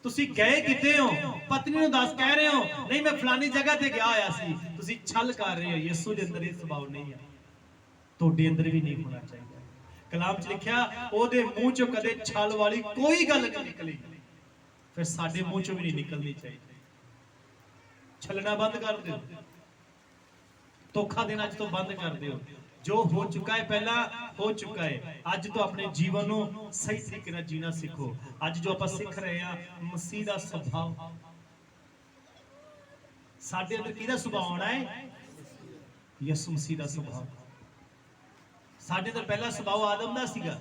ਤੁਸੀਂ ਗਏ ਕਿਤੇ ਹੋ, ਪਤਨੀ ਨੂੰ ਦੱਸ ਕਹਿ ਰਹੇ ਹੋ, ਨਹੀਂ ਮੈਂ ਫਲਾਨੀ ਜਗ੍ਹਾ ਤੇ ਗਿਆ ਹੋਇਆ ਸੀ, ਤੁਸੀਂ ਛਲ ਕਰ ਰਹੇ ਹੋ। ਯਿਸੂ ਦੇ ਅੰਦਰ ਇਹ ਸੁਭਾਅ ਨਹੀਂ ਹੈ, ਤੁਹਾਡੇ ਅੰਦਰ ਵੀ ਨਹੀਂ ਹੋਣਾ ਚਾਹੀਦਾ। ਕਲਾਮ 'ਚ ਲਿਖਿਆ, ਉਹਦੇ ਮੂੰਹ 'ਚੋਂ ਕਦੇ ਛਲ ਵਾਲੀ ਕੋਈ ਗੱਲ ਨਹੀਂ ਨਿਕਲੀ, ਫਿਰ ਸਾਡੇ ਮੂੰਹ 'ਚੋਂ ਵੀ ਨਹੀਂ ਨਿਕਲਣੀ ਚਾਹੀਦੀ। ਛਲਣਾ ਬੰਦ ਕਰ ਦਿਓ, ਧੋਖਾ ਦੇਣਾ ਅੱਜ ਤੋਂ ਬੰਦ ਕਰ ਦਿਓ। ਜੋ ਹੋ ਚੁੱਕਾ ਹੈ ਪਹਿਲਾਂ ਹੋ ਚੁੱਕਾ ਹੈ। ਅੱਜ ਤੋਂ ਆਪਣੇ ਜੀਵਨ ਨੂੰ ਸਹੀ ਤਰੀਕੇ ਨਾਲ ਜੀਣਾ ਸਿੱਖੋ। ਅੱਜ ਜੋ ਆਪਾਂ ਸਿੱਖ ਰਹੇ ਹਾਂ, ਮਸੀਹ ਦਾ ਸੁਭਾਅ। ਸਾਡੇ ਅੰਦਰ ਕਿਹਦਾ ਸੁਭਾਅ ਆਉਣਾ ਹੈ? ਯਿਸੂ ਮਸੀਹ ਦਾ ਸੁਭਾਅ। ਸਾਡੇ ਅੰਦਰ ਪਹਿਲਾ ਸੁਭਾਅ ਆਦਮ ਦਾ ਸੀਗਾ,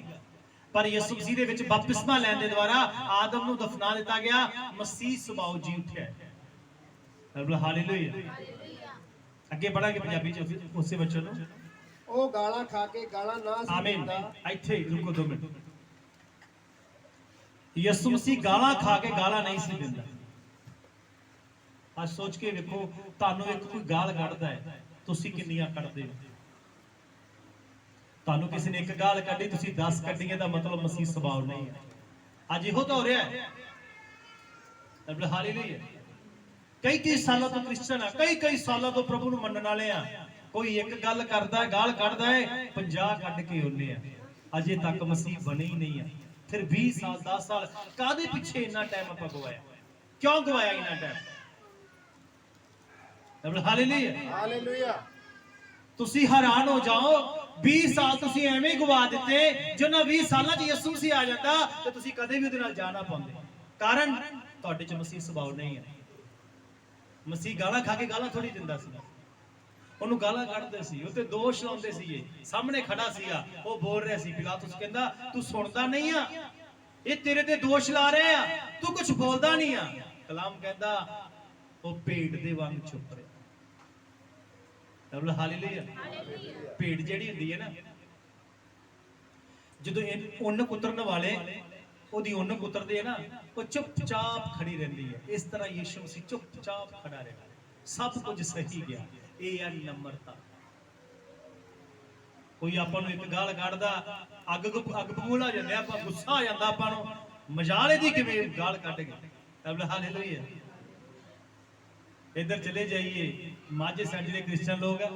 ਪਰ ਯਿਸੂ ਮਸੀਹ ਦੇ ਵਿੱਚ ਬਪਤਿਸਮਾ ਲੈਣ ਦੇ ਦੁਆਰਾ ਆਦਮ ਨੂੰ ਦਫਨਾ ਦਿੱਤਾ ਗਿਆ, ਮਸੀਹ ਸੁਭਾਅ ਜੀ ਉੱਠਿਆ। ਹਾਲੇਲੂਇਆ। ਅੱਗੇ बढ़ांगे ਪੰਜਾਬੀ ਚ ਉਸੇ ਬੱਚਨ ਨੂੰ। ਉਹ ਗਾਲਾਂ ਖਾ ਕੇ ਗਾਲਾਂ ਨਾ ਸੀ ਆਮੀਨ। ਦਿੰਦਾ। ਇੱਥੇ ਰੁਕੋ 2 ਮਿੰਟ। ਯਿਸੂ ਮਸੀਹ ਗਾਲਾਂ ਖਾ ਕੇ ਗਾਲਾਂ ਨਹੀਂ ਸੀ ਦਿੰਦਾ। ਅੱਜ ਸੋਚ ਕੇ ਵੇਖੋ, ਤੁਹਾਨੂੰ ਇੱਕ ਕੋਈ ਗਾਲ ਕੱਢਦਾ ਹੈ, ਤੁਸੀਂ ਕਿੰਨੀਆਂ ਕੱਢਦੇ ਹੋ? ਤੁਹਾਨੂੰ ਕਿਸੇ ਨੇ ਇੱਕ ਗਾਲ ਕੱਢੀ, ਤੁਸੀਂ 10 ਕੱਢੀਆਂ, ਦਾ ਮਤਲਬ ਮਸੀਹ ਸੁਭਾਅ ਨਹੀਂ ਹੈ। ਅੱਜ ਇਹੋ ਤਾਂ ਹੋ ਰਿਹਾ ਹੈ। ਹਾਲੇਲੂਇਆ। ਕਈ ਸਾਲਾਂ ਤੋਂ ਕ੍ਰਿਸਚਨ ਆ, ਕਈ ਸਾਲਾਂ ਤੋਂ ਪ੍ਰਭੂ ਨੂੰ ਮੰਨਣ ਵਾਲੇ ਆ। ਕੋਈ ਇੱਕ ਗੱਲ ਕਰਦਾ, ਗਾਲ ਕੱਢਦਾ ਹੈ, 50 ਕੱਢ ਕੇ ਆਉਂਦੇ ਆ। ਅਜੇ ਤੱਕ ਮਸੀਹ ਬਣੇ ਹੀ ਨਹੀਂ ਆ। ਫਿਰ 20 ਸਾਲ 10 ਸਾਲ ਕਾਦੇ ਪਿੱਛੇ ਇੰਨਾ ਟਾਈਮ ਆਪਾਂ ਗਵਾਇਆ? ਕਿਉਂ ਗਵਾਇਆ ਇੰਨਾ ਟਾਈਮ? ਹਾਲੇਲੂਇਆ। ਤੁਸੀਂ ਹੈਰਾਨ ਹੋ ਜਾਓ, 20 ਸਾਲ ਤੁਸੀਂ ਐਵੇਂ ਗਵਾ ਦਿੱਤੇ। ਜੇ ਉਹਨਾਂ 20 ਸਾਲਾਂ 'ਚ ਯਿਸੂ ਮਸੀਹ ਆ ਜਾਂਦਾ ਤੇ ਤੁਸੀਂ ਕਦੇ ਵੀ ਉਹਦੇ ਨਾਲ ਜਾ ਨਾ ਪਾਉਂਦੇ। ਕਾਰਨ ਤੁਹਾਡੇ 'ਚ ਮਸੀਹ ਸੁਭਾਅ ਨਹੀਂ ਹੈ। ਮਸੀਹ ਗਾਲਾਂ ਖਾ ਕੇ ਗਾਲਾਂ ਥੋੜੀ ਦਿੰਦਾ ਸੀ, ਉਹਨੂੰ ਗਾਲਾਂ ਕੱਢਦੇ ਸੀ, ਉਹ ਤੇ ਦੋਸ਼ ਲਾਉਂਦੇ ਸੀ। ਸਾਹਮਣੇ ਖੜਾ ਸੀਗਾ, ਉਹ ਬੋਲ ਰਿਹਾ ਸੀ। ਪਿਲਾਤੁਸ ਕਹਿੰਦਾ, ਤੂੰ ਸੁਣਦਾ ਨਹੀਂ ਆ, ਇਹ ਤੇਰੇ ਤੇ ਦੋਸ਼ ਲਾ ਰਹੇ ਆ, ਤੂੰ ਕੁਝ ਬੋਲਦਾ ਨਹੀਂ ਆ। ਕਲਾਮ ਕਹਿੰਦਾ, ਉਹ ਭੇਡ ਦੇ ਵਾਂਗ ਚੁੱਪ ਰਿਹਾ। ਹਾਲੇਲੂਇਆ। ਭੇਡ ਜਿਹੜੀ ਹੁੰਦੀ ਹੈ ਨਾ, ਜਦੋਂ ਉੱਨ ਕੁਤਰਨ ਵਾਲੇ ਉਹਦੀ ਉੱਨ ਕੁਤਰਦੇ ਆ ਨਾ, ਉਹ ਚੁੱਪਚਾਪ ਖੜੀ ਰਹਿੰਦੀ ਹੈ। ਇਸ ਤਰ੍ਹਾਂ ਯਿਸੂ ਮਸੀਹ ਚੁੱਪਚਾਪ ਖੜਾ ਰਿਹਾ, ਸਭ ਕੁਝ ਸਹੀ ਗਿਆ। ਇਹ ਹੈ ਨਮਰਤਾ। ਕੋਈ ਆਪਾਂ ਨੂੰ ਇੱਕ ਗਾਲ ਕੱਢਦਾ, ਅੱਗ ਬਬੂਲ ਆ ਜਾਂਦੇ, ਆਪਾਂ ਗੁੱਸਾ ਆ ਜਾਂਦਾ, ਆਪਾਂ ਨੂੰ ਮਜਾਲ ਇਹਦੀ ਕਿਵੇਂ ਗਾਲ ਕੱਢ ਗਏ। ਹਾਲੇਲੂਇਆ। ਇੱਧਰ ਚਲੇ ਜਾਈਏ, ਮਾਝੇ ਸਾਈਡ ਦੇ ਕ੍ਰਿਸਚਨ ਲੋਕ ਆ,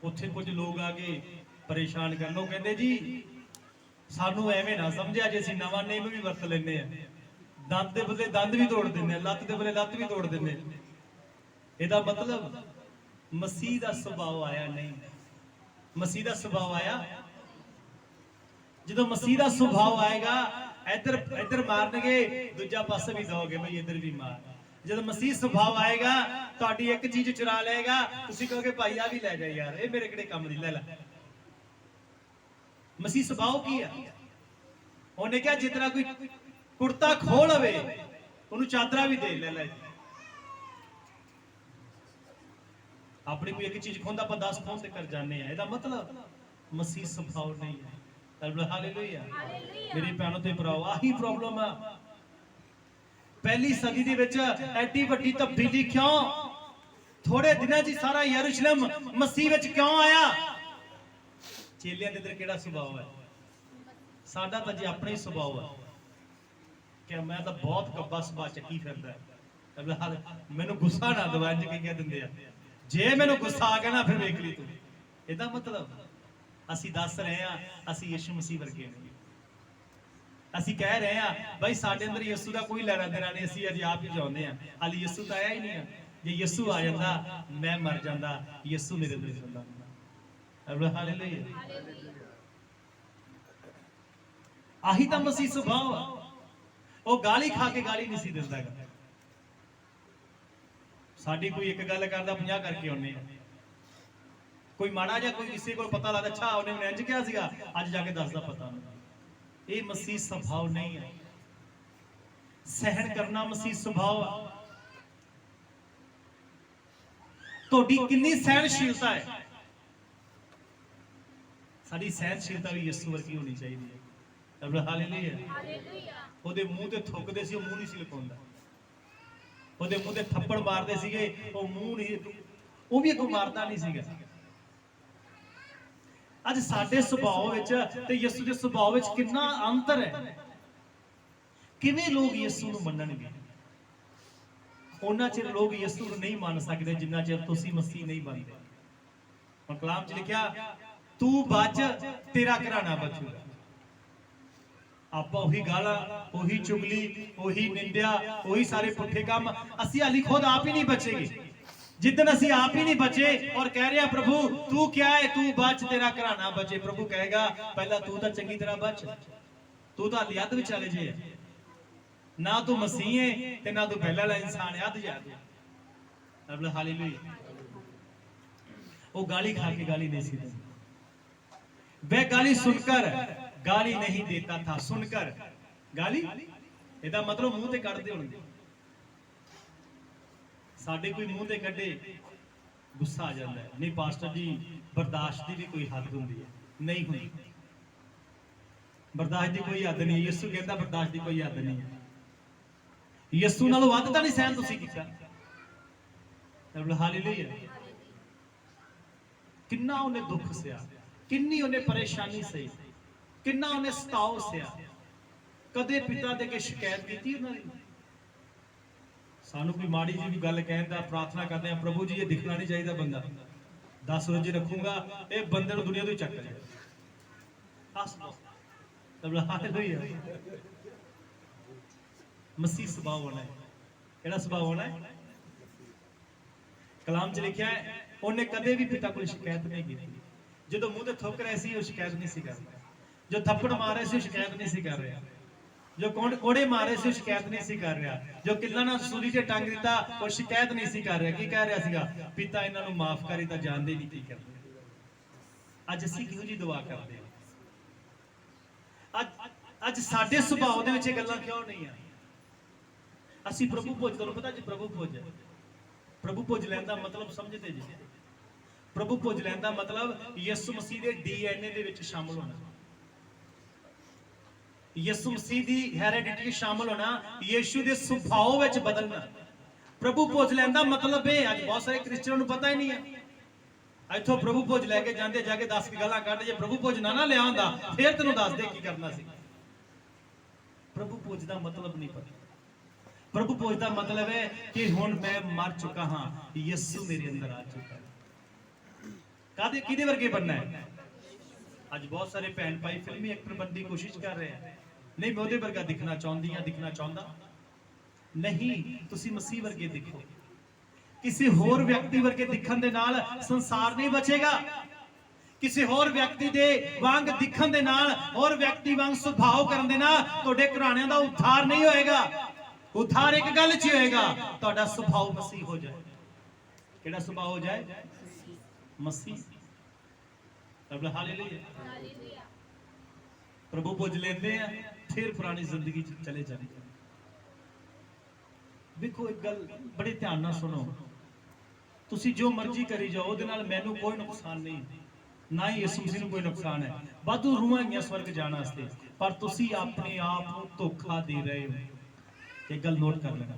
ਉੱਥੇ ਕੁਝ ਲੋਕ ਆ ਕੇ ਪਰੇਸ਼ਾਨ ਕਰਨ। ਉਹ ਕਹਿੰਦੇ ਜੀ ਸਾਨੂੰ ਐਵੇਂ ਨਾ ਸਮਝਿਆ ਜੇ ਅਸੀਂ ਨਵਾਂ ਨੇਮ ਵੀ ਵਰਤ ਲੈਂਦੇ ਆ, ਦੰਦ ਦੇ ਬਦਲੇ ਦੰਦ ਵੀ ਤੋੜ ਦਿੰਦੇ ਆ, ਲੱਤ ਦੇ ਬਦਲੇ ਲੱਤ ਵੀ ਤੋੜ ਦਿੰਦੇ ਆ। ਇਹਦਾ ਮਤਲਬ ਮਸੀਹ ਦਾ ਸੁਭਾਅ ਆਇਆ ਨਹੀਂ। ਮਸੀਹ ਦਾ ਸੁਭਾਅ ਆਇਆ। ਜਦੋਂ ਮਸੀਹ ਦਾ ਸੁਭਾਅ ਆਏਗਾ, ਇੱਧਰ ਮਾਰਨਗੇ, ਦੂਜਾ ਪਾਸੇ ਵੀ ਦੋਗੇ, ਬਈ ਇੱਧਰ ਵੀ ਮਾਰ। ਜਦੋਂ ਮਸੀਹ ਸੁਭਾਅ ਆਏਗਾ, ਤੁਹਾਡੀ ਇੱਕ ਚੀਜ਼ ਚੁਰਾ ਲਏਗਾ, ਤੁਸੀਂ ਕਹੋਗੇ ਭਾਈ ਆ ਵੀ ਲੈ ਜਾ ਯਾਰ, ਇਹ ਮੇਰੇ ਕਿਹੜੇ ਕੰਮ ਦੀ, ਲੈ ਲੈ। ਮਸੀਹ ਸੁਭਾਅ ਕੀ ਆ? ਉਹਨੇ ਕਿਹਾ ਜਿਤਨਾ ਕੋਈ ਕੁੜਤਾ ਖੋਲ ਲਵੇ, ਉਹਨੂੰ ਚਾਦਰਾ ਵੀ ਦੇ ਲੈ। ਆਪਣੀ ਕੋਈ ਇੱਕ ਚੀਜ਼ ਖੋਂਦਾ, ਆਪਾਂ 10 ਖੋਣ ਤੇ ਕਰ ਜਾਂਦੇ ਆ। ਇਹਦਾ ਮਤਲਬ ਮਸੀਹ ਸੁਭਾਅ ਨਹੀਂ ਹੈ। ਹਾਲੇਲੂਇਆ। ਮੇਰੀ ਭੈਣੋ ਤੇ ਭਰਾਓ, ਆਹੀ ਪ੍ਰੋਬਲਮ ਆ। ਪਹਿਲੀ ਸਦੀ ਦੇ ਵਿੱਚ ਐਡੀ ਵੱਡੀ ਤਬਦੀਲੀ ਕਿਉਂ? ਥੋੜੇ ਦਿਨਾਂ 'ਚ ਸਾਰਾ ਯਰੂਸ਼ਲਮ ਮਸੀਹ ਵਿੱਚ ਕਿਉਂ ਆਇਆ? ਚੇਲਿਆਂ ਦੇ ਅੰਦਰ ਕਿਹੜਾ ਸੁਭਾਅ ਹੈ? ਸਾਡਾ ਤਾਂ ਜੇ ਆਪਣਾ ਹੀ ਸੁਭਾਅ ਹੈ ਕਿ ਮੈਂ ਤਾਂ ਬਹੁਤ ਕੱਬਾ ਸੁਭਾਅ ਚੱਕੀ ਫਿਰਦਾ। ਮੈਨੂੰ ਗੁੱਸਾ ਨਾ ਦਵਾ, ਇੰਜ ਕਹਿ ਦਿੰਦੇ ਆ, ਜੇ ਮੈਨੂੰ ਗੁੱਸਾ ਆ ਗਿਆ ਨਾ ਫਿਰ ਵੇਖ ਲਈ ਤੂੰ। ਇਹਦਾ ਮਤਲਬ ਅਸੀਂ ਦੱਸ ਰਹੇ ਹਾਂ ਅਸੀਂ ਯਿਸੂ ਮਸੀਹ ਵਰਗੇ ਨਹੀਂ। ਅਸੀਂ ਕਹਿ ਰਹੇ ਹਾਂ ਭਾਈ ਸਾਡੇ ਅੰਦਰ ਯਿਸੂ ਦਾ ਕੋਈ ਲੈਣਾ ਦੇਣਾ ਨਹੀਂ, ਅਸੀਂ ਅਜੇ ਆਪ ਹੀ ਚਾਹੁੰਦੇ ਹਾਂ। ਹਾਲੇ ਯਿਸੂ ਤਾਂ ਆਇਆ ਹੀ ਨਹੀਂ ਆ। ਜੇ ਯਿਸੂ ਆ ਜਾਂਦਾ ਮੈਂ ਮਰ ਜਾਂਦਾ, ਯਿਸੂ ਮੇਰੇ ਅੰਦਰ ਜਿੰਦਾ ਹੁੰਦਾ। ਹਾਲੇਲੂਇਆ। ਆਹੀ ਤਾਂ ਮਸੀਹ ਸੁਭਾਅ ਆ। ਉਹ ਗਾਲੀ ਖਾ ਕੇ ਗਾਲੀ ਨਹੀਂ ਸੀ ਦਿੰਦਾ। ਸਾਡੀ ਕੋਈ ਇੱਕ ਗੱਲ ਕਰਦਾ 50 ਕਰਕੇ ਆਉਨੇ ਆ। ਕੋਈ ਮਾੜਾ ਜਿਹਾ ਕੋਈ ਕਿਸੇ ਕੋਲ ਪਤਾ ਲੱਗਦਾ, ਅੱਛਾ ਉਹਨੇ ਮੈਨੂੰ ਇੰਜ ਕਿਹਾ ਸੀਗਾ, ਅੱਜ ਜਾ ਕੇ ਦੱਸਦਾ ਪਤਾ ਨਹੀਂ। ਇਹ ਮਸੀਹ ਸੁਭਾਅ ਨਹੀਂ ਹੈ। ਸਹਿਣ ਕਰਨਾ ਮਸੀਹ ਸੁਭਾਅ ਆ। ਤੁਹਾਡੀ ਕਿੰਨੀ ਸਹਿਣਸ਼ੀਲਤਾ ਹੈ? ਸਾਡੀ ਸਹਿਣਸ਼ੀਲਤਾ ਵੀ ਯਿਸੂ ਵਰਗੀ ਹੋਣੀ ਚਾਹੀਦੀ ਹੈ। ਰੱਬ ਹਾਲੇਲੂਇਆ। ਉਹਦੇ ਮੂੰਹ ਤੇ ਥੁੱਕਦੇ ਸੀ, ਉਹ ਮੂੰਹ ਨਹੀਂ ਸੀ ਲੁਕਾਉਂਦਾ। ਉਹਦੇ ਮੂੰਹ ਤੇ ਥੱਪੜ ਮਾਰਦੇ ਸੀਗੇ, ਉਹ ਮੂੰਹ ਨਹੀਂ, ਉਹ ਵੀ ਅੱਗੋਂ ਮਾਰਦਾ ਨਹੀਂ ਸੀਗਾ। ਅੱਜ ਸਾਡੇ ਸੁਭਾਅ ਵਿੱਚ ਤੇ ਯਿਸੂ ਦੇ ਸੁਭਾਅ ਵਿੱਚ ਕਿੰਨਾ ਅੰਤਰ ਹੈ। ਕਿਵੇਂ ਲੋਕ ਯਿਸੂ ਨੂੰ ਮੰਨਣਗੇ? ਉਹਨਾਂ ਚਿਰ ਲੋਕ ਯਿਸੂ ਨੂੰ ਨਹੀਂ ਮੰਨ ਸਕਦੇ ਜਿੰਨਾ ਚਿਰ ਤੁਸੀਂ ਮਸੀਹ ਨਹੀਂ ਬਣਦੇ। ਹੁਣ ਕਲਾਮ 'ਚ ਲਿਖਿਆ, ਤੂੰ ਬਚ ਤੇਰਾ ਘਰਾਣਾ ਬਚੂਗਾ। ਆਪਾਂ ਉਹੀ ਗਾਲਾਂ, ਉਹੀ ਚੁਗਲੀ, ਉਹੀ ਨਿੰਦਿਆ, ਉਹੀ ਸਾਰੇ ਪੁੱਠੇ ਕੰਮ ਅਸੀਂ ਹਾਲੀ ਖੁਦ ਆਪ ਹੀ ਨਹੀਂ ਬਚੇਗੇ। ਜਿੱਦਣ ਅਸੀਂ ਆਪ ਹੀ ਨਹੀਂ ਬਚੇ ਔਰ ਕਹਿ ਰਿਹਾ ਪ੍ਰਭੂ ਤੂੰ ਕਿਹਾ ਹੈ ਤੂੰ ਬਚ ਤੇਰਾ ਘਰਾਣਾ ਬਚੇ, ਪ੍ਰਭੂ ਕਹੇਗਾ ਪਹਿਲਾਂ ਤੂੰ ਤਾਂ ਚੰਗੀ ਤਰ੍ਹਾਂ ਬਚ, ਤੂੰ ਤਾਂ ਹਾਲੀ ਅੱਧ ਵਿਚਾਲੇ ਜੇ ਹੈ। ਨਾ ਤੂੰ ਮਸੀਹ ਹੈ ਤੇ ਨਾ ਤੂੰ ਪਹਿਲਾਂ ਵਾਲਾ ਇਨਸਾਨ ਹੈ, ਅੱਧ ਜਾ ਕੇ। ਹਾਲੇਲੂਇਆ। ਉਹ गाली खा के गाली नहीं सी देती, वह गाली सुनकर गाली नहीं देता था। सुनकर गाली ਇਹਦਾ ਮਤਲਬ ਮੂੰਹ ਤੇ ਕੱਢਦੇ ਹੋਣਗੇ। ਸਾਡੇ ਕੋਈ ਮੂੰਹ ਤੇ ਕੱਢੇ ਗੁੱਸਾ ਆ ਜਾਂਦਾ ਹੈ। ਨਹੀਂ ਪਾਸਟਰ ਜੀ, ਬਰਦਾਸ਼ਤ ਦੀ ਵੀ ਕੋਈ ਹੱਦ ਹੁੰਦੀ ਹੈ। ਨਹੀਂ ਹੁੰਦੀ, ਬਰਦਾਸ਼ਤ ਦੀ ਕੋਈ ਹੱਦ ਨਹੀਂ। ਯਿਸੂ ਕਹਿੰਦਾ ਬਰਦਾਸ਼ਤ ਦੀ ਕੋਈ ਹੱਦ ਨਹੀਂ ਹੈ। ਯਿਸੂ ਨਾਲੋਂ ਵੱਧ ਤਾਂ ਨਹੀਂ ਸਹਿਣ ਤੁਸੀਂ ਕੀਤਾ। ਹਾਲੇਲੂਇਆ। ਕਿੰਨਾ ਉਹਨੇ ਦੁੱਖ ਸਿਆ, ਕਿੰਨੀ ਉਹਨੇ ਪਰੇਸ਼ਾਨੀ ਸਹੀ, ਕਿੰਨਾ ਉਹਨੇ ਸਤਾਓ ਸਿਆ। ਕਦੇ ਪਿਤਾ ਦੇ ਕੇ ਸ਼ਿਕਾਇਤ ਕੀਤੀ ਉਹਨਾਂ ਨੇ? ਸਾਨੂੰ ਕੋਈ ਮਾੜੀ ਜੀ ਵੀ ਗੱਲ ਕਹਿੰਦਾ, ਪ੍ਰਾਰਥਨਾ ਕਰਦੇ ਆ ਪ੍ਰਭੂ ਜੀ ਇਹ ਦਿਖਣਾ ਨਹੀਂ ਚਾਹੀਦਾ ਬੰਦਾ, 10 ਰੋਜ਼ੇ ਰੱਖੂਗਾ ਇਹ ਬੰਦੇ ਨੂੰ ਦੁਨੀਆ ਤੋਂ ਹੀ ਚੱਕ ਲਿਆ। ਹਾਲੇਲੂਇਆ। ਮਸੀਹ ਸੁਭਾਅ ਹੋਣਾ ਹੈ। ਕਿਹੜਾ ਸੁਭਾਅ ਹੋਣਾ ਹੈ? ਕਲਾਮ 'ਚ ਲਿਖਿਆ ਹੈ ਉਹਨੇ ਕਦੇ ਵੀ ਪਿਤਾ ਕੋਲ ਸ਼ਿਕਾਇਤ ਨਹੀਂ ਕੀਤੀ। ਜਦੋਂ ਮੂੰਹ ਤੇ ਥੁੱਕ ਰਹੇ ਸੀ ਉਹ ਸ਼ਿਕਾਇਤ ਨਹੀਂ ਸੀ ਕਰ ਰਿਹਾ, ਜੋ ਥੱਪੜ ਮਾਰ ਰਹੇ ਸੀ ਉਹ ਸ਼ਿਕਾਇਤ ਨਹੀਂ ਸੀ ਕਰ ਰਿਹਾ, ਜੋ ਕੋੜੇ ਮਾਰੇ ਸੀ ਉਹ ਸ਼ਿਕਾਇਤ ਨਹੀਂ ਸੀ ਕਰ ਰਿਹਾ, ਜੋ ਕਿੱਲਾਂ ਨਾਲ ਸੂਲੀ ਤੇ ਟੰਗ ਦਿੱਤਾ ਉਹ ਸ਼ਿਕਾਇਤ ਨਹੀਂ ਸੀ ਕਰ ਰਿਹਾ। ਕੀ ਕਹਿ ਰਿਹਾ ਸੀਗਾ? ਪਿਤਾ ਇਹਨਾਂ ਨੂੰ ਮਾਫ ਕਰੀ, ਤਾਂ ਜਾਣਦੇ ਨਹੀਂ ਕੀ ਕਰਦੇ। ਅੱਜ ਅਸੀਂ ਕਿਹੋ ਜਿਹੀ ਦੁਆ ਕਰਦੇ ਹਾਂ? ਅੱਜ ਸਾਡੇ ਸੁਭਾਅ ਦੇ ਵਿੱਚ ਇਹ ਗੱਲਾਂ ਕਿਉਂ ਨਹੀਂ ਆ? ਅਸੀਂ ਪ੍ਰਭੂ ਭੋਜ, ਤੁਹਾਨੂੰ ਪਤਾ ਜੀ ਪ੍ਰਭੂ ਭੋਜ ਹੈ। ਪ੍ਰਭੂ ਭੋਜ ਲੈਣ ਦਾ ਮਤਲਬ ਸਮਝਦੇ ਜੀ? ਪ੍ਰਭੂ ਭੋਜ ਲੈਣ ਦਾ ਮਤਲਬ ਯਿਸੂ ਮਸੀਹ ਦੇ DNA ਦੇ ਵਿੱਚ ਸ਼ਾਮਲ ਹੋਣਾ, ਯਿਸੂ ਮਸੀਹ ਦੀ ਹੈਰੀਡਿਟੀ ਸ਼ਾਮਲ ਹੋਣਾ, ਯਿਸੂ ਦੇ ਸੁਭਾਅ ਵਿੱਚ ਬਦਲਣਾ। ਪ੍ਰਭੂ ਭੋਜ ਲੈਣ ਦਾ ਮਤਲਬ ਇਹ ਅੱਜ ਬਹੁਤ ਸਾਰੇ ਕ੍ਰਿਸਚੀਅਨਾਂ ਨੂੰ ਪਤਾ ਹੀ ਨਹੀਂ ਹੈ। ਇੱਥੋਂ ਪ੍ਰਭੂ ਭੋਜ ਲੈ ਕੇ ਜਾਂਦੇ, ਜਾ ਕੇ 10 ਗੱਲਾਂ ਕੱਢ, ਜੇ ਪ੍ਰਭੂ ਭੋਜ ਨਾ ਲਿਆ ਹੁੰਦਾ ਫੇਰ ਤੈਨੂੰ ਦੱਸ ਦੇ ਕੀ ਕਰਨਾ ਸੀ। ਪ੍ਰਭੂ ਭੋਜ ਦਾ ਮਤਲਬ ਨਹੀਂ ਪਤਾ। ਪ੍ਰਭੂ ਭੋਜ ਦਾ ਮਤਲਬ ਹੈ ਕਿ ਹੁਣ ਮੈਂ ਮਰ ਚੁੱਕਾ ਹਾਂ, ਯਿਸੂ ਮੇਰੇ ਅੰਦਰ ਆ ਚੁੱਕਾ ਹੈ। ਕਾਦੇ ਕਿਹਦੇ ਵਰਗੇ ਬਣਨਾ ਹੈ? ਅੱਜ ਬਹੁਤ ਸਾਰੇ ਭੈਣ ਭਾਈ ਫਿਲਮੀ ਐਕਟਰ ਬਣਨ ਦੀ ਕੋਸ਼ਿਸ਼ ਕਰ ਰਹੇ ਆ। ਨਹੀਂ ਮੈਂ ਉਹਦੇ ਵਰਗਾ ਦਿਖਣਾ ਚਾਹੁੰਦੀ ਆ, ਦਿਖਣਾ ਚਾਹੁੰਦਾ ਨਹੀਂ। ਤੁਸੀਂ ਮਸੀਹ ਵਰਗੇ ਦਿਖੋ। ਕਿਸੇ ਹੋਰ ਵਿਅਕਤੀ ਵਰਗੇ ਦਿਖਣ ਦੇ ਨਾਲ ਸੰਸਾਰ ਨਹੀਂ ਬਚੇਗਾ। ਕਿਸੇ ਹੋਰ ਵਿਅਕਤੀ ਦੇ ਵਾਂਗ ਦਿਖਣ ਦੇ ਨਾਲ, ਹੋਰ ਵਿਅਕਤੀ ਵਾਂਗ ਸੁਭਾਅ ਕਰਨ ਦੇ ਨਾਲ ਤੁਹਾਡੇ ਘਰਾਣਿਆਂ ਦਾ ਉद्धार ਨਹੀਂ ਹੋਏਗਾ। ਉद्धार ਇੱਕ ਗੱਲ 'ਚ ਹੋਏਗਾ, ਤੁਹਾਡਾ ਸੁਭਾਅ ਮਸੀਹ ਹੋ ਜਾਏ। ਕਿਹੜਾ ਸੁਭਾਅ ਹੋ ਜਾਏ? ਮਸੀਹ। ਹਾਲੇਲੂਇਆ। ਪ੍ਰਭੂ ਪੁੱਜ ਲੈਂਦੇ ਆ ਫਿਰ ਪੁਰਾਣੀ ਜ਼ਿੰਦਗੀ 'ਚ ਚਲੇ ਜਾਂਦੇ। ਵੇਖੋ ਇੱਕ ਗੱਲ ਬੜੇ ਧਿਆਨ ਨਾਲ ਸੁਣੋ, ਤੁਸੀਂ ਜੋ ਮਰਜ਼ੀ ਕਰੀ ਜਾਓ ਉਹਦੇ ਨਾਲ ਮੈਨੂੰ ਕੋਈ ਨੁਕਸਾਨ ਨਹੀਂ, ਨਾ ਹੀ ਯਿਸੂ ਮਸੀਹ ਨੂੰ ਕੋਈ ਨੁਕਸਾਨ ਹੈ। ਵਾਧੂ ਰੂਹਾਂ ਹੈਗੀਆਂ ਸਵਰਗ ਜਾਣ ਵਾਸਤੇ, ਪਰ ਤੁਸੀਂ ਆਪਣੇ ਆਪ ਨੂੰ ਧੋਖਾ ਦੇ ਰਹੇ ਹੋ। ਇਹ ਗੱਲ ਨੋਟ ਕਰ ਲੈਣਾ।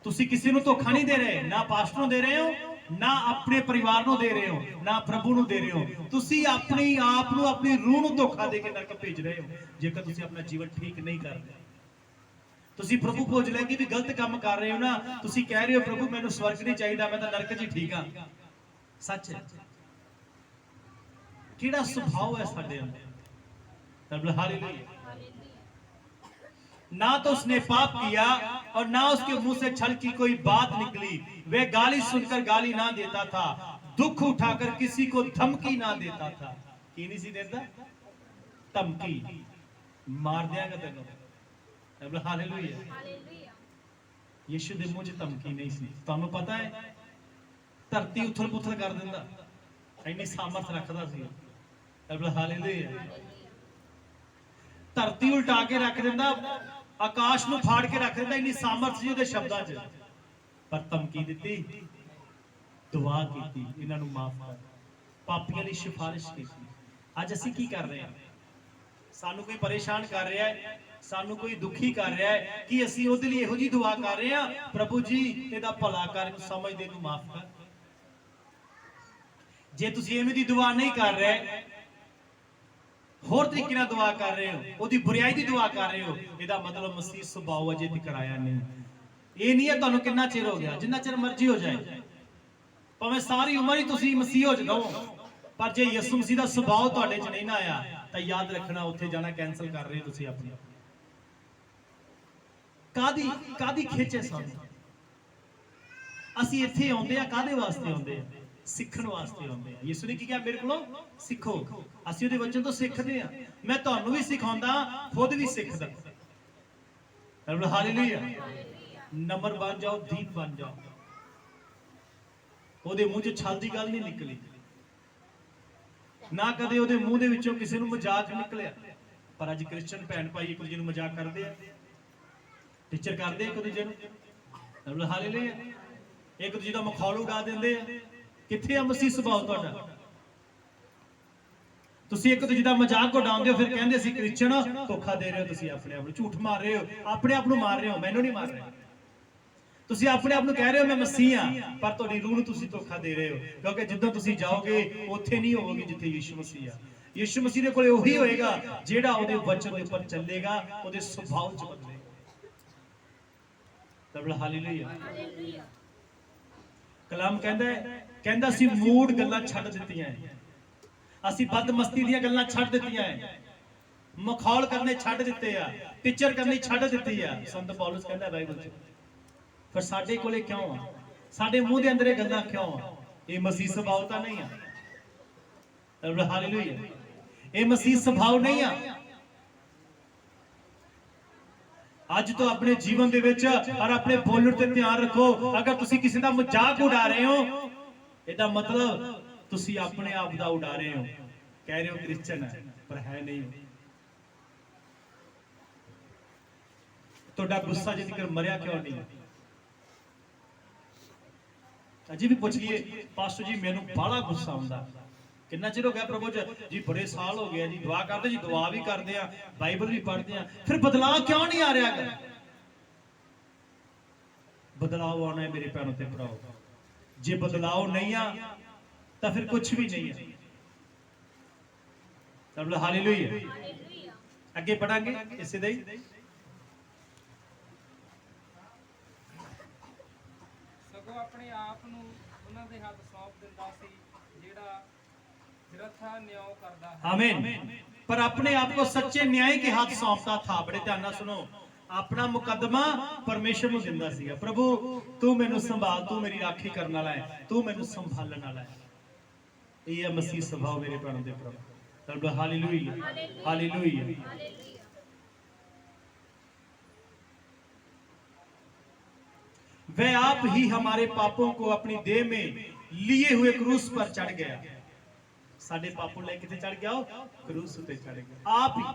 ਤੁਸੀਂ ਕਿਸੇ ਨੂੰ ਧੋਖਾ ਨਹੀਂ ਦੇ ਰਹੇ, ਨਾ ਪਾਸਟਰ ਨੂੰ ਦੇ ਰਹੇ ਹੋ, ਨਾ ਆਪਣੇ ਪਰਿਵਾਰ ਨੂੰ ਦੇ ਰਹੇ ਹੋ, ਨਾ ਪ੍ਰਭੂ ਨੂੰ ਦੇ ਰਹੇ ਹੋ। ਤੁਸੀਂ ਆਪਣੇ ਆਪ ਨੂੰ, ਆਪਣੀ ਰੂਹ ਨੂੰ ਧੋਖਾ ਦੇ ਕੇ ਨਰਕ ਭੇਜ ਰਹੇ ਹੋ ਜੇਕਰ ਤੁਸੀਂ ਆਪਣਾ ਜੀਵਨ ਠੀਕ ਨਹੀਂ ਕਰ ਰਹੇ। ਤੁਸੀਂ ਪ੍ਰਭੂ ਭੋਜ ਲੈ ਕੇ ਵੀ ਗਲਤ ਕੰਮ ਕਰ ਰਹੇ ਹੋ ਨਾ। ਤੁਸੀਂ ਕਹਿ ਰਹੇ ਹੋ ਪ੍ਰਭੂ ਮੈਨੂੰ ਸਵਰਗ ਨਹੀਂ ਚਾਹੀਦਾ, ਮੈਂ ਤਾਂ ਨਰਕ 'ਚ ਹੀ ਠੀਕ ਹਾਂ। ਸੱਚ ਹੈ। ਕਿਹੜਾ ਸੁਭਾਅ ਹੈ ਸਾਡੇ अंदर? हालेलुया। ना तो उसने पाप किया और ना उसके मुंह से छल की कोई बात निकली। वह गाली सुनकर गाली ना देता था, दुख उठाकर किसी को धमकी ना देता था। की नहीं सी देता? धमकी मार देगा तेनों। हालेलुया। यीशु दे मुंह 'च धमकी नहीं सी। तुहानू पता है धरती उथल पुथल कर दिंदा, इन्नी सामर्थ रखदा सी। हालेलुया। धरती उल्टा के रख दिंदा, ਆਕਾਸ਼ ਨੂੰ ਫਾੜ ਕੇ ਰੱਖ ਦਿੰਦਾ, ਇੰਨੀ ਸਾਮਰਥ ਸੀ ਉਹਦੇ ਸ਼ਬਦਾਂ 'ਚ। ਪਰ ਧਮਕੀ ਦਿੱਤੀ, ਦੁਆ ਕੀਤੀ, ਇਹਨਾਂ ਨੂੰ ਮਾਫ ਕਰ, ਪਾਪੀਆਂ ਦੀ ਸਿਫਾਰਿਸ਼ ਕੀਤੀ। ਅੱਜ ਅਸੀਂ ਕੀ ਕਰ ਰਹੇ ਹਾਂ? ਸਾਨੂੰ ਕੋਈ ਪਰੇਸ਼ਾਨ ਕਰ ਰਿਹਾ ਹੈ, ਸਾਨੂੰ ਕੋਈ ਦੁਖੀ ਕਰ ਰਿਹਾ ਹੈ ਕਿ ਅਸੀਂ ਉਹਦੇ ਲਈ ਇਹੋ ਜੀ ਦੁਆ ਕਰ ਰਹੇ ਹਾਂ, ਪ੍ਰਭੂ ਜੀ ਇਹਦਾ ਭਲਾ ਕਰ, ਇਹਨੂੰ ਸਮਝ ਦੇ, ਇਹਨੂੰ ਮਾਫ ਕਰ। ਜੇ ਤੁਸੀਂ ਐਵੇਂ ਦੀ ਦੁਆ ਨਹੀਂ ਕਰ ਰਹੇ, ਹੋਰ ਤਰੀਕੇ ਨਾਲ ਦੁਆ ਕਰ ਰਹੇ ਹੋ, ਉਹਦੀ ਬੁਰਾਈ ਦੀ ਦੁਆ ਕਰ ਰਹੇ ਹੋ, ਇਹਦਾ ਮਤਲਬ ਮਸੀਹ ਸੁਭਾਅ ਅਜੇ ਤੱਕ ਆਇਆ ਨਹੀਂ। ਇਹ ਨਹੀਂ ਹੈ ਤੁਹਾਨੂੰ ਕਿੰਨਾ ਚਿਰ ਹੋ ਗਿਆ, ਜਿੰਨਾ ਚਿਰ ਮਰਜ਼ੀ ਹੋ ਜਾਏ, ਭਾਵੇਂ ਸਾਰੀ ਉਮਰ ਹੀ ਤੁਸੀਂ ਮਸੀਹ ਹੋ ਜਾਓ, ਪਰ ਜੇ ਯਿਸੂ ਮਸੀਹ ਦਾ ਸੁਭਾਅ ਤੁਹਾਡੇ 'ਚ ਨਹੀਂ ਨਾ ਆਇਆ ਤਾਂ ਯਾਦ ਰੱਖਣਾ ਉੱਥੇ ਜਾਣਾ ਕੈਨਸਲ ਕਰ ਰਹੇ ਹੋ ਤੁਸੀਂ ਆਪਣੀ। ਕਾਦੀ ਖਿੱਚੇ ਸਾਨੂੰ? ਅਸੀਂ ਇੱਥੇ ਆਉਂਦੇ ਆ ਕਾਦੇ ਵਾਸਤੇ ਆਉਂਦੇ ਆ? ਸਿੱਖਣ ਵਾਸਤੇ ਆਉਂਦੇ ਆ। ਯਿਸੂ ਨੇ ਕੀ ਕਿਹਾ? ਮੇਰੇ ਕੋਲੋਂ ਸਿੱਖੋ। ਅਸੀਂ ਉਹਦੇ ਵਚਨ ਤੋਂ ਸਿੱਖਦੇ ਆ। ਮੈਂ ਤੁਹਾਨੂੰ ਵੀ ਸਿਖਾਉਂਦਾ, ਖੁਦ ਵੀ ਸਿੱਖਦਾ। ਹਾਲੇਲੂਇਆ। ਨੰਬਰ ਬਣ ਜਾਓ, ਦੀਨ ਬਣ ਜਾਓ। ਉਹਦੇ ਮੂੰਹ 'ਚ ਛਲ ਦੀ ਗੱਲ ਨਹੀਂ ਨਿਕਲੀ, ਨਾ ਕਦੇ ਉਹਦੇ ਮੂੰਹ ਦੇ ਵਿੱਚੋਂ ਕਿਸੇ ਨੂੰ ਮਜ਼ਾਕ ਨਿਕਲਿਆ। ਪਰ ਅੱਜ ਕ੍ਰਿਸਚਨ ਭੈਣ ਭਾਈ ਇੱਕ ਦੂਜੇ ਨੂੰ ਮਜ਼ਾਕ ਕਰਦੇ ਆ, ਟੀਚਰ ਕਰਦੇ ਇੱਕ ਦੂਜੇ ਨੂੰ। ਹਾਲੇਲੂਇਆ। ਇੱਕ ਦੂਜੇ ਦਾ ਮਖੌਲ ਉਡਾ ਦਿੰਦੇ ਆ। ਕਿੱਥੇ ਆ ਮਸੀਹ ਸੁਭਾਅ ਤੁਹਾਡਾ? ਤੁਸੀਂ ਇੱਕ ਦੂਜੇ ਦਾ ਮਜ਼ਾਕ ਉਡਾਉਂਦੇ ਹੋ, ਫਿਰ ਕਹਿੰਦੇ ਸੀ ਕ੍ਰਿਸਚਨ। ਧੋਖਾ ਦੇ ਰਹੇ ਹੋ ਤੁਸੀਂ ਆਪਣੇ ਆਪ ਨੂੰ, ਝੂਠ ਮਾਰ ਰਹੇ ਹੋ, ਆਪਣੇ ਆਪ ਨੂੰ ਮਾਰ ਰਹੇ ਹੋ। ਮੈਨੂੰ ਨਹੀਂ ਮਾਰ ਰਹੇ, ਤੁਸੀਂ ਆਪਣੇ ਆਪ ਨੂੰ ਕਹਿ ਰਹੇ ਹੋ ਮੈਂ ਮਸੀਹ ਆ, ਪਰ ਤੁਹਾਡੀ ਰੂਹ ਨੂੰ ਤੁਸੀਂ ਧੋਖਾ ਦੇ ਰਹੇ ਹੋ। ਕਿਉਂਕਿ ਜਿੱਦਾਂ ਤੁਸੀਂ ਜਾਓਗੇ ਉੱਥੇ ਨਹੀਂ ਹੋਵੋਗੇ ਜਿੱਥੇ ਯਿਸੂ ਮਸੀਹ ਆ। ਯਿਸੂ ਮਸੀਹ ਦੇ ਕੋਲੇ ਉਹੀ ਹੋਏਗਾ ਜਿਹੜਾ ਉਹਦੇ ਵਚਨ ਦੇ ਉੱਪਰ ਚੱਲੇਗਾ, ਉਹਦੇ ਸੁਭਾਅ 'ਚ ਬਦਲੇਗਾ। ਤਬਲਾ ਹਾਲੇਲੂਇਆ। ਕਲਾਮ ਕਹਿੰਦਾ ਅਸੀਂ ਮੂਡ ਗੱਲਾਂ ਛੱਡ ਦਿੱਤੀਆਂ, ਅਸੀਂ ਬਦਮਸਤੀ ਦੀਆਂ ਗੱਲਾਂ ਛੱਡ ਦਿੱਤੀਆਂ, ਮਖੌਲ ਕਰਨੇ ਛੱਡ ਦਿੱਤੇ ਆ, ਟੀਚਰ ਕਰਨੀ ਛੱਡ ਦਿੱਤੀ ਆ। ਸੰਤ ਪੌਲਸ ਕਹਿੰਦਾ ਬਾਈਬਲ 'ਚ, ਪਰ ਸਾਡੇ ਕੋਲੇ ਕਿਉਂ ਆ? ਸਾਡੇ ਮੂੰਹ ਦੇ ਅੰਦਰ ਇਹ ਗੱਲਾਂ ਕਿਉਂ ਆ? ਇਹ ਮਸੀਹ ਸੁਭਾਅ ਤਾਂ ਨਹੀਂ ਆ। ਹਾਲੇਲੂਇਆ। ਇਹ ਮਸੀਹ ਸੁਭਾਅ ਨਹੀਂ ਆ। ਅੱਜ ਤੋਂ ਆਪਣੇ ਜੀਵਨ ਦੇ ਵਿੱਚ ਔਰ ਆਪਣੇ ਬੋਲਣ ਤੇ ਧਿਆਨ ਰੱਖੋ। ਅਗਰ ਤੁਸੀਂ ਕਿਸੇ ਦਾ ਮਜ਼ਾਕ ਉਡਾ ਰਹੇ ਹੋ, ਇਹਦਾ ਮਤਲਬ ਤੁਸੀਂ ਆਪਣੇ ਆਪ ਦਾ ਉਡਾ ਰਹੇ ਹੋ। ਕਹਿ ਰਹੇ ਹੋ ਕ੍ਰਿਸਚਨ ਹੈ, ਪਰ ਹੈ ਨਹੀਂ। ਤੁਹਾਡਾ ਗੁੱਸਾ ਜੇ ਤੱਕ ਮਰਿਆ ਕਿਉਂ ਨਹੀਂ? ਅਜੀ ਵੀ ਪੁੱਛ ਲਈਏ, ਪਾਸਟਰ ਜੀ ਮੈਨੂੰ ਬੜਾ ਗੁੱਸਾ ਆਉਂਦਾ। ਕਿੰਨਾ ਚਿਰ ਹੋ ਗਿਆ ਪ੍ਰਭੂ ਜੀ? ਬੜੇ ਸਾਲ ਹੋ ਗਏ ਜੀ। ਦੁਆ ਕਰਦੇ ਜੀ, ਦੁਆ ਵੀ ਕਰਦੇ ਆ, ਬਾਈਬਲ ਵੀ ਪੜ੍ਹਦੇ ਆ, ਫਿਰ ਬਦਲਾਅ ਕਿਉਂ ਨਹੀਂ ਆ ਰਿਹਾ? ਬਦਲਾਅ ਆਉਣਾ ਹੈ ਮੇਰੇ ਭੈਣੋ ਤੇ ਭਰਾਓ। ਜੇ ਬਦਲਾਅ ਨਹੀਂ ਆ ਤਾਂ ਫਿਰ ਕੁਝ ਵੀ ਨਹੀਂ ਹੈ। ਤਬਲਾ ਹਾਲੇਲੂਇਆ। ਅੱਗੇ ਪੜਾਂਗੇ ਇਸੇ ਦਾ ਹੀ। ਸਗੋਂ ਆਪਣੇ ਆਪ ਨੂੰ ਉਹਨਾਂ ਦੇ ਹੱਥ ਸੌਂਪ ਦਿੰਦਾ ਸੀ ਜਿਹੜਾ ਨਿਰਥਾ ਨਿਆਂ ਕਰਦਾ ਹੈ। आमीन। पर अपने आप को सच्चे न्याय के हाथ सौंपता था। बड़े ध्यान नाल सुनो, अपना मुकदमा परमेश्वर ਨੂੰ ਦਿੰਦਾ ਸੀਗਾ। प्रभु तू मैनू संभाल, तू मेरी राखी करने वाला है, तू मैनू संभालने वाला है। ये है मसीह स्वभाव मेरे प्राण दे प्रभु। तब हालेलुया, हालेलुया। वह आप ही हमारे पापों को अपनी देह में लिए हुए क्रूस पर चढ़ गया। साडे पापों ले किथे चढ़ गया? क्रूस उते चढ़ गया। आप ही,